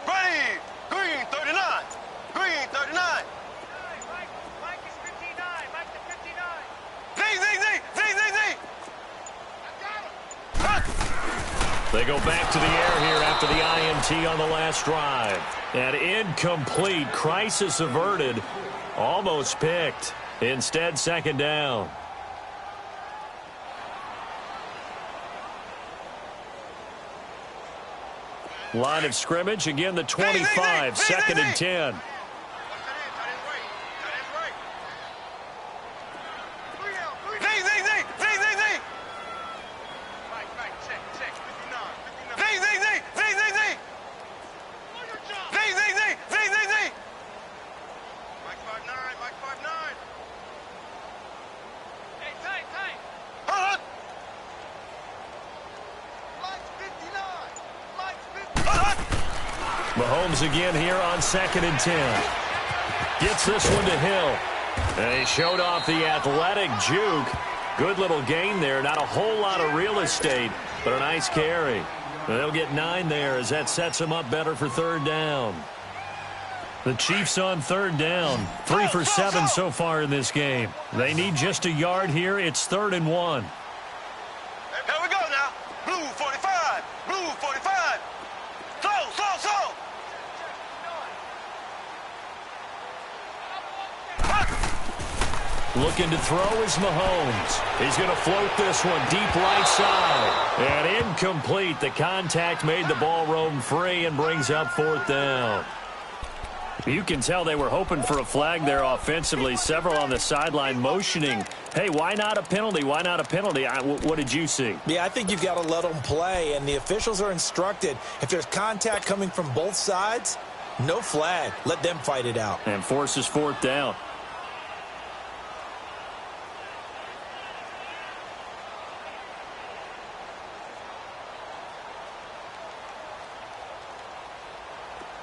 Ready. Green 39. Green 39. Mike is 59. Mike to 59. Z. They go back to the air here after the INT on the last drive. And incomplete. Crisis averted. Almost picked. Instead, 2nd down. Line of scrimmage, again the 25, 2nd and 10. Mahomes again here on 2nd and 10. Gets this one to Hill. And he showed off the athletic juke. Good little gain there. Not a whole lot of real estate, but a nice carry. They'll get 9 there as that sets them up better for 3rd down. The Chiefs on 3rd down. 3 for 7 so far in this game. They need just a yard here. It's 3rd and 1. Here we go now. Blue 45. Blue 45. Slow. Looking to throw is Mahomes. He's going to float this one deep right side. And incomplete. The contact made the ball roam free and brings up 4th down. You can tell they were hoping for a flag there offensively. Several on the sideline motioning, hey, why not a penalty? Why not a penalty? What did you see? Yeah, I think you've got to let them play, and the officials are instructed. If there's contact coming from both sides, no flag. Let them fight it out. And forces 4th down.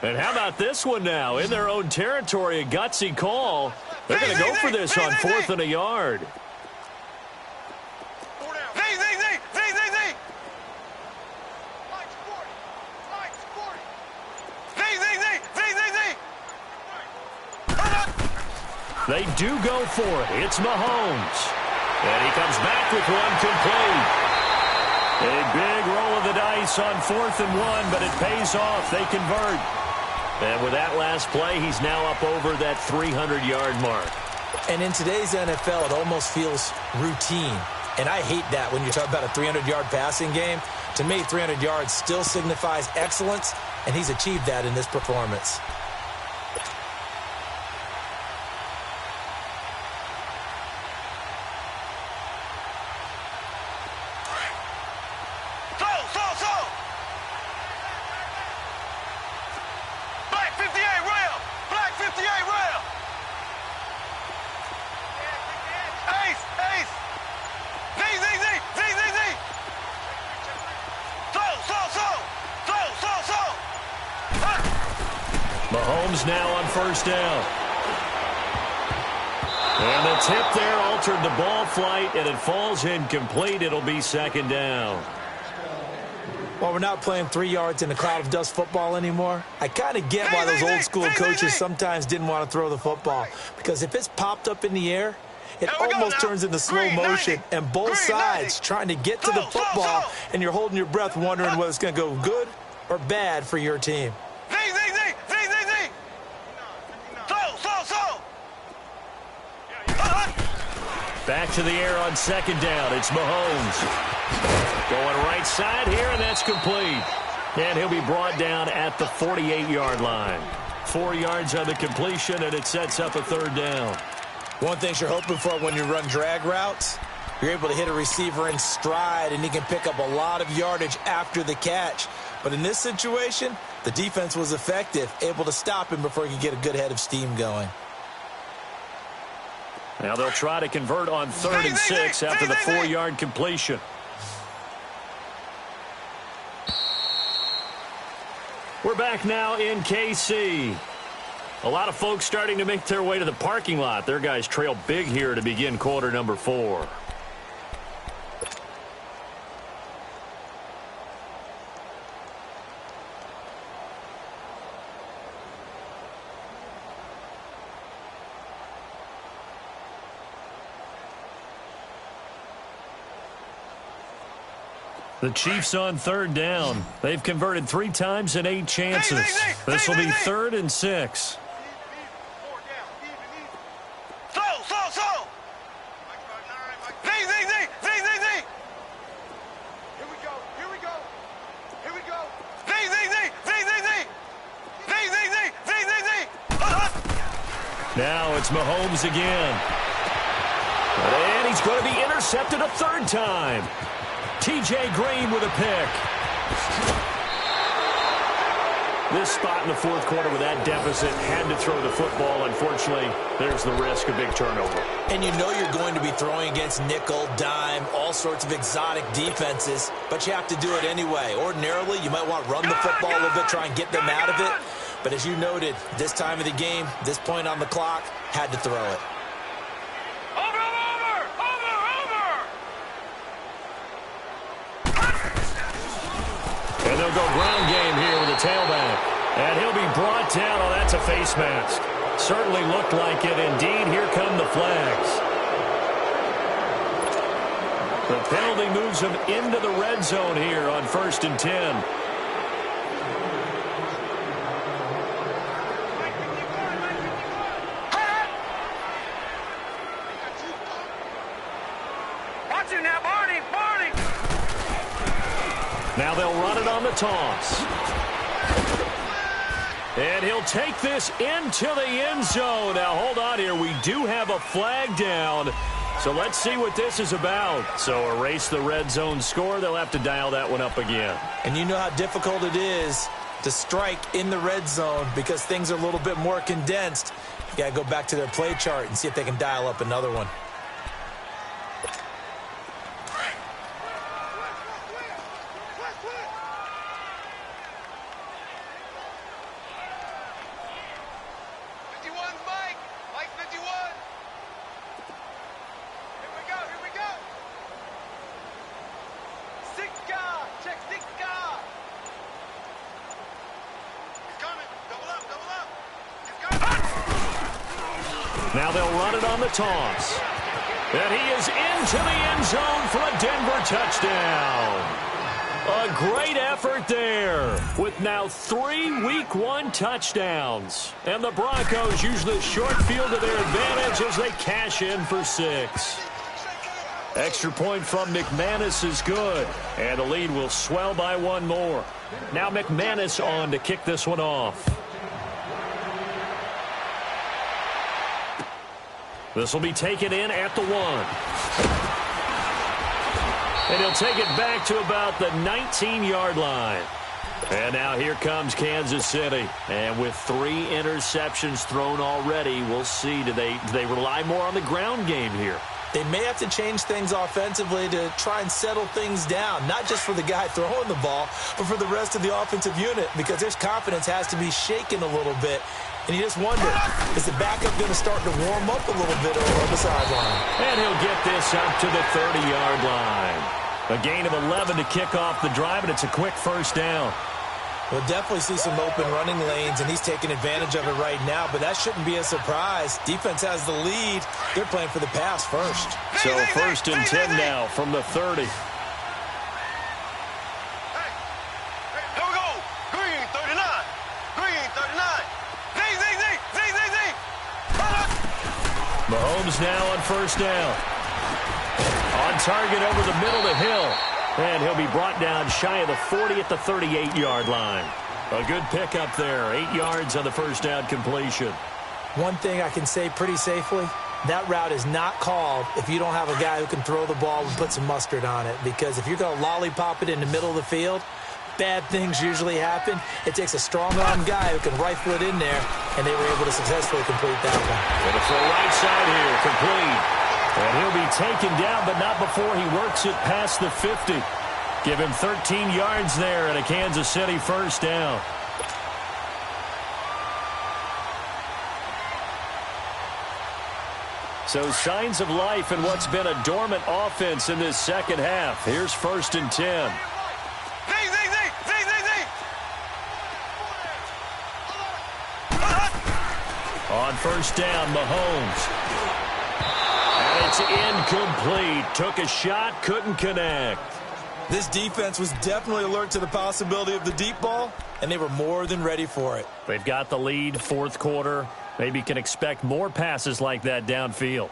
And how about this one now? In their own territory, a gutsy call. They're going to go for this on 4th and a yard. They do go for it. It's Mahomes. And he comes back with one complete. A big roll of the dice on 4th and 1, but it pays off. They convert. And with that last play, he's now up over that 300-yard mark. And in today's NFL, it almost feels routine. And I hate that when you talk about a 300-yard passing game. To me, 300 yards still signifies excellence, and he's achieved that in this performance. Mahomes now on 1st down. And the tip there altered the ball flight, and it falls incomplete. It'll be 2nd down. Well, we're not playing 3 yards in a cloud of dust football anymore. I kind of get why those old school coaches sometimes didn't want to throw the football. Because if it's popped up in the air, it almost turns into slow motion. And both sides trying to get to the football, and you're holding your breath wondering whether it's going to go good or bad for your team. Back to the air on 2nd down. It's Mahomes. Going right side here, and that's complete. And he'll be brought down at the 48-yard line. 4 yards on the completion, and it sets up a 3rd down. One thing you're hoping for when you run drag routes, you're able to hit a receiver in stride, and he can pick up a lot of yardage after the catch. But in this situation, the defense was effective, able to stop him before he could get a good head of steam going. Now they'll try to convert on 3rd and 6 after the 4-yard completion. We're back now in KC. A lot of folks starting to make their way to the parking lot. Their guys trail big here to begin quarter number 4. The Chiefs on 3rd down. They've converted 3 times in 8 chances. This will be 3rd and 6. Now it's Mahomes again. And he's going to be intercepted a 3rd time. T.J. Green with a pick. This spot in the 4th quarter with that deficit, had to throw the football. Unfortunately, there's the risk of big turnover. And you know you're going to be throwing against nickel, dime, all sorts of exotic defenses, but you have to do it anyway. Ordinarily, you might want to run the football a little bit, try and get them out of it. But as you noted, this time of the game, this point on the clock, had to throw it. And they'll go ground game here with a tailback. And he'll be brought down. Oh, that's a face mask. Certainly looked like it. Indeed, here come the flags. The penalty moves him into the red zone here on 1st and 10. Now they'll run it on the toss. And he'll take this into the end zone. Now, hold on here. We do have a flag down. So let's see what this is about. So erase the red zone score. They'll have to dial that one up again. And you know how difficult it is to strike in the red zone because things are a little bit more condensed. You got to go back to their play chart and see if they can dial up another one. Now they'll run it on the toss. And he is into the end zone for a Denver touchdown. A great effort there with now 3 Week 1 touchdowns. And the Broncos use the short field to their advantage as they cash in for 6. Extra point from McManus is good. And the lead will swell by 1 more. Now McManus on to kick this one off. This will be taken in at the 1. And he'll take it back to about the 19-yard line. And now here comes Kansas City. And with 3 interceptions thrown already, we'll see. Do they rely more on the ground game here? They may have to change things offensively to try and settle things down, not just for the guy throwing the ball, but for the rest of the offensive unit, because their confidence has to be shaken a little bit. And you just wonder, is the backup going to start to warm up a little bit over on the sideline? And he'll get this up to the 30-yard line. A gain of 11 to kick off the drive, and it's a quick first down. We'll definitely see some open running lanes, and he's taking advantage of it right now, but that shouldn't be a surprise. Defense has the lead. They're playing for the pass first. So first and 10 now from the 30. Here we go. Green 39. Green 39. Z. Mahomes now on first down. On target over the middle to Hill. And he'll be brought down shy of the 40 at the 38-yard line. A good pickup there. 8 yards on the first down completion. One thing I can say pretty safely, that route is not called if you don't have a guy who can throw the ball and put some mustard on it. Because if you're going to lollipop it in the middle of the field, bad things usually happen. It takes a strong-arm guy who can rifle it in there, and they were able to successfully complete that one. Going to throw right side here, complete. And he'll be taken down, but not before he works it past the 50. Give him 13 yards there and a Kansas City first down. So signs of life in what's been a dormant offense in this second half. Here's first and 10. On first down, Mahomes. And it's incomplete. Took a shot, couldn't connect. This defense was definitely alert to the possibility of the deep ball, and they were more than ready for it. They've got the lead, fourth quarter. Maybe can expect more passes like that downfield.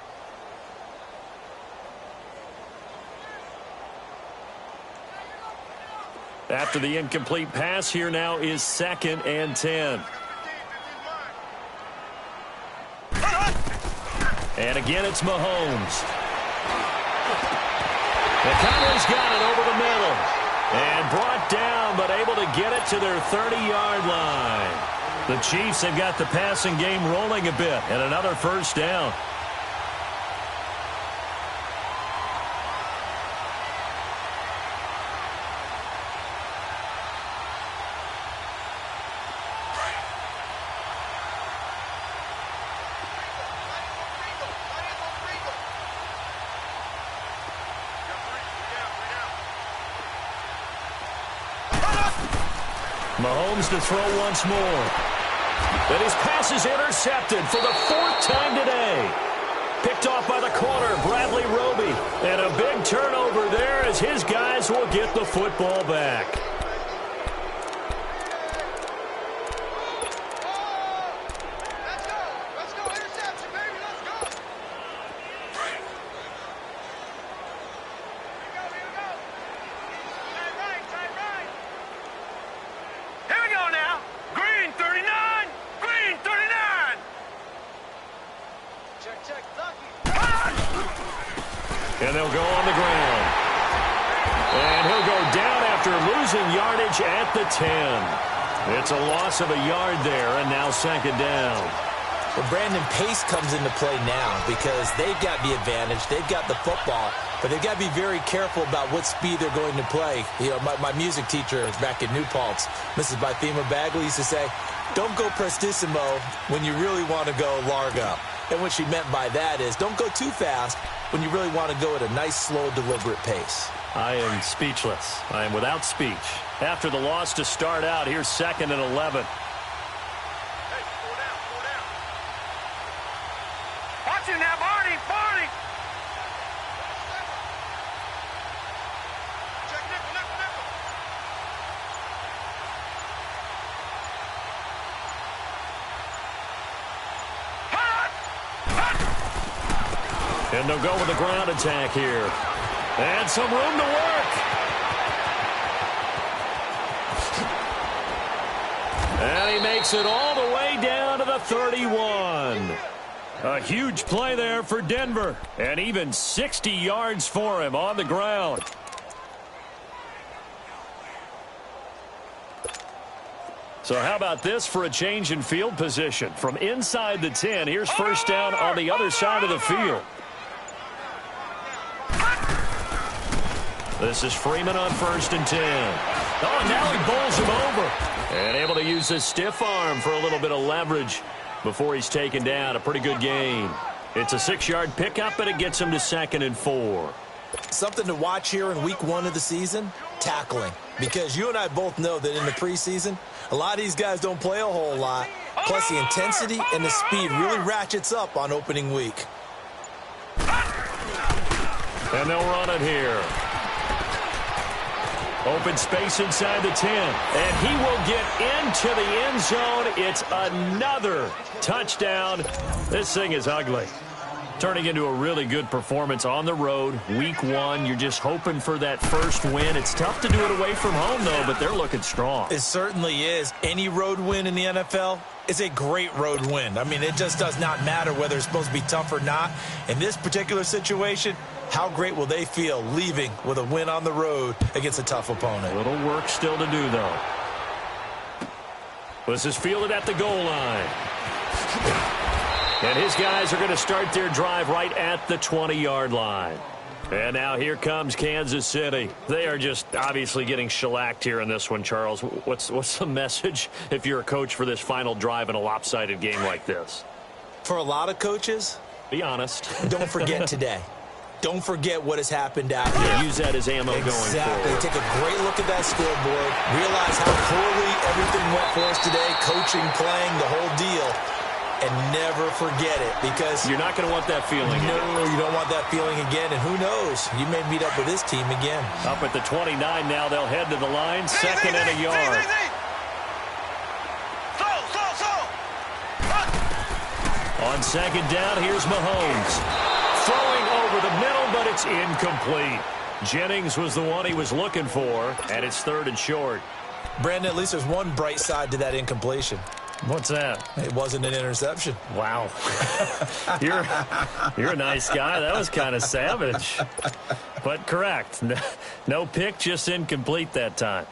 After the incomplete pass, here now is second and 10. And again, it's Mahomes. The Cowboys got it over the middle. And brought down, but able to get it to their 30-yard line. The Chiefs have got the passing game rolling a bit. And another first down. Mahomes to throw once more. And his pass is intercepted for the 4th time today. Picked off by the corner, Bradley Roby. And a big turnover there as his guys will get the football back. And they'll go on the ground. And he'll go down after losing yardage at the 10. It's a loss of a yard there, and now second down. Well, Brandon, pace comes into play now because they've got the advantage. They've got the football, but they've got to be very careful about what speed they're going to play. You know, my music teacher back in New Paltz, Mrs. Bythema Bagley, used to say, don't go prestissimo when you really want to go largo. And what she meant by that is don't go too fast when you really want to go at a nice, slow, deliberate pace. I am speechless. I am without speech. After the loss to start out, here's second and 11. Watch him now, Barney! Barney! And they'll go with the ground attack here. And some room to work. And he makes it all the way down to the 31. A huge play there for Denver. And even 60 yards for him on the ground. So how about this for a change in field position? From inside the 10, here's first down on the other side of the field. This is Freeman on 1st and 10. Oh, and now he bowls him over. And able to use his stiff arm for a little bit of leverage before he's taken down. A pretty good gain. It's a 6-yard pickup, and it gets him to 2nd and 4. Something to watch here in week 1 of the season, tackling. Because you and I both know that in the preseason, a lot of these guys don't play a whole lot. Plus, the intensity and the speed really ratchets up on opening week. And they'll run it here. Open space inside the 10. And he will get into the end zone. It's another touchdown. This thing is ugly. Turning into a really good performance on the road. Week 1, you're just hoping for that first win. It's tough to do it away from home, though, but they're looking strong. It certainly is. Any road win in the NFL is a great road win. I mean, it just does not matter whether it's supposed to be tough or not. In this particular situation, how great will they feel leaving with a win on the road against a tough opponent? A little work still to do, though. This is fielded at the goal line. And his guys are going to start their drive right at the 20-yard line. And now here comes Kansas City. They are just obviously getting shellacked here in this one, Charles. What's the message if you're a coach for this final drive in a lopsided game like this? For a lot of coaches, be honest. Don't forget today. Don't forget what has happened out here. Use that as ammo going forward. Exactly. Take a great look at that scoreboard. Realize how poorly everything went for us today. Coaching, playing, the whole deal. And never forget it, because you're not going to want that feeling again. No, you don't want that feeling again. And who knows? You may meet up with this team again. Up at the 29 now. They'll head to the line. 2nd and a yard. On 2nd down, here's Mahomes. Throwing over the middle, but it's incomplete. Jennings was the one he was looking for, and it's 3rd and short. Brandon, at least there's one bright side to that incompletion. What's that? It wasn't an interception. Wow. You're a nice guy. That was kind of savage. But correct. No pick, just incomplete that time.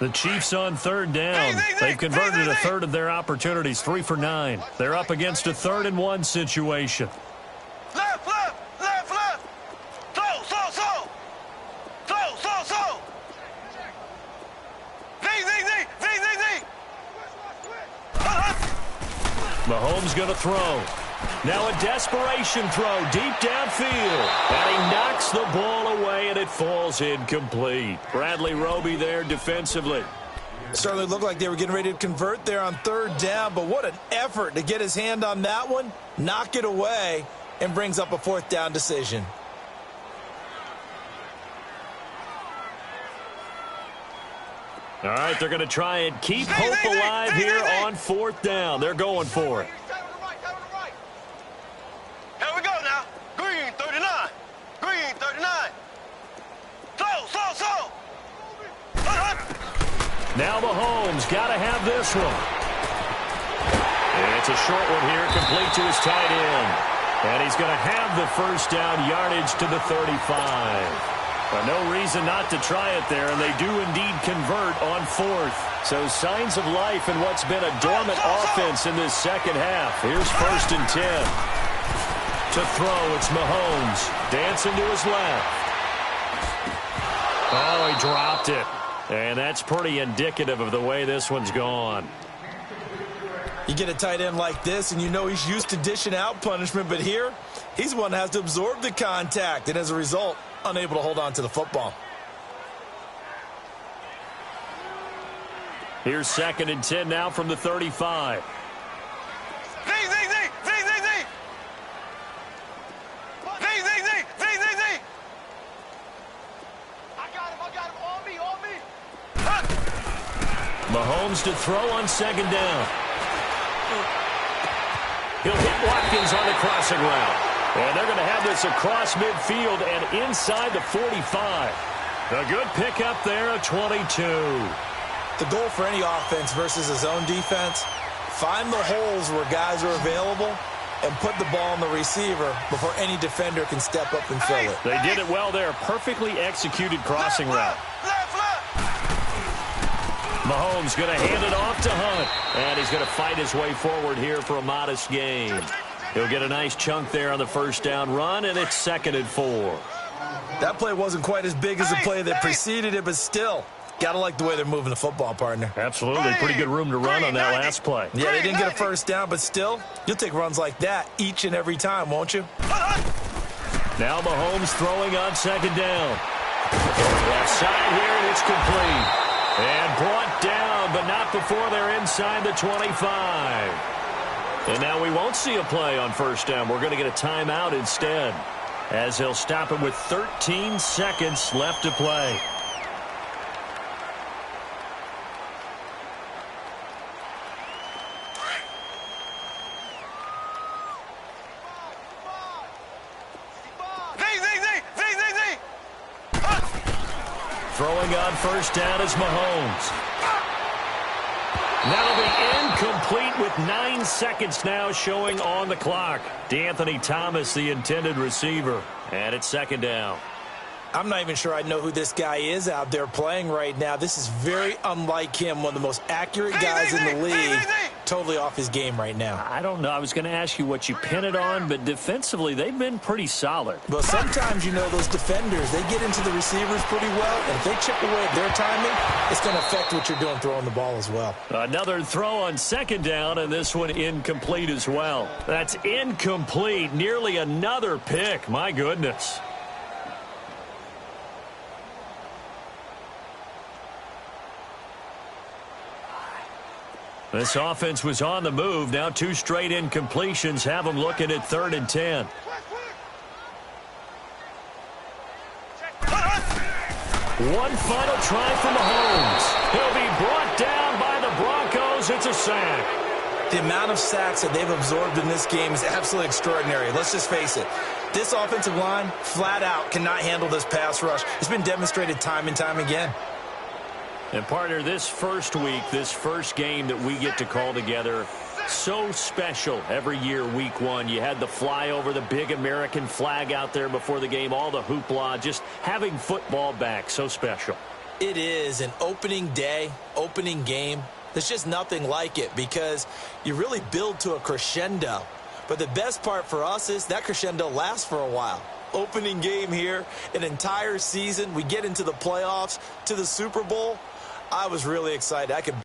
The Chiefs on 3rd down. They've converted a third of their opportunities, 3 for 9. They're up against a 3rd and 1 situation. Left. Slow. Mahomes going to throw. Now a desperation throw deep downfield. And he knocks the ball away, and it falls incomplete. Bradley Roby there defensively. Certainly looked like they were getting ready to convert there on 3rd down, but what an effort to get his hand on that one, knock it away, and brings up a 4th down decision. All right, they're going to try and keep hope alive here on 4th down. They're going for it. Here we go now. Green 39. Slow. Now Mahomes got to have this one. And it's a short one here, complete to his tight end. And he's going to have the first down yardage to the 35. But no reason not to try it there, and they do indeed convert on 4th. So signs of life in what's been a dormant offense in this second half. Here's 1st and 10. To throw, it's Mahomes. Dancing to his left. Oh, he dropped it. And that's pretty indicative of the way this one's gone. You get a tight end like this, and you know he's used to dishing out punishment, but here, he's the one that has to absorb the contact, and as a result, unable to hold on to the football. Here's 2nd and 10 now from the 35. Z. I got him. On me. Mahomes to throw on 2nd down. He'll hit Watkins on the crossing route. And they're going to have this across midfield and inside the 45. A good pickup there, a 22. The goal for any offense versus his own defense, find the holes where guys are available and put the ball on the receiver before any defender can step up and fill it. They did it well there. Perfectly executed crossing route. Mahomes going to hand it off to Hunt. And he's going to fight his way forward here for a modest gain. He'll get a nice chunk there on the first down run, and it's 2nd and 4. That play wasn't quite as big as the play that preceded it, but still, got to like the way they're moving the football, partner. Absolutely. Pretty good room to run on that last play. Yeah, they didn't get a first down, but still, you'll take runs like that each and every time, won't you? Now Mahomes throwing on 2nd down. Left side here, and it's complete. And brought down, but not before they're inside the 25. And now we won't see a play on 1st down. We're going to get a timeout instead, as he'll stop it with 13 seconds left to play. Throwing on 1st down is Mahomes. That'll be incomplete with 9 seconds now showing on the clock. D'Anthony Thomas, the intended receiver. And it's 2nd down. I'm not even sure I know who this guy is out there playing right now. This is very unlike him, one of the most accurate guys in the league. Totally off his game right now. I don't know. I was going to ask you what you pin it on, but defensively, they've been pretty solid. But sometimes, you know, those defenders, they get into the receivers pretty well, and if they chip away at their timing, it's going to affect what you're doing throwing the ball as well. Another throw on 2nd down, and this one incomplete as well. That's incomplete. Nearly another pick. My goodness. This offense was on the move. Now 2 straight incompletions have them looking at 3rd and 10. One final try for Mahomes. He'll be brought down by the Broncos. It's a sack. The amount of sacks that they've absorbed in this game is absolutely extraordinary. Let's just face it. This offensive line, flat out, cannot handle this pass rush. It's been demonstrated time and time again. And, partner, this first week, this first game that we get to call together, so special every year, week 1. You had the flyover, the big American flag out there before the game, all the hoopla, just having football back, so special. It is an opening day, opening game. There's just nothing like it because you really build to a crescendo. But the best part for us is that crescendo lasts for a while. Opening game here, an entire season. We get into the playoffs, to the Super Bowl. I was really excited. I could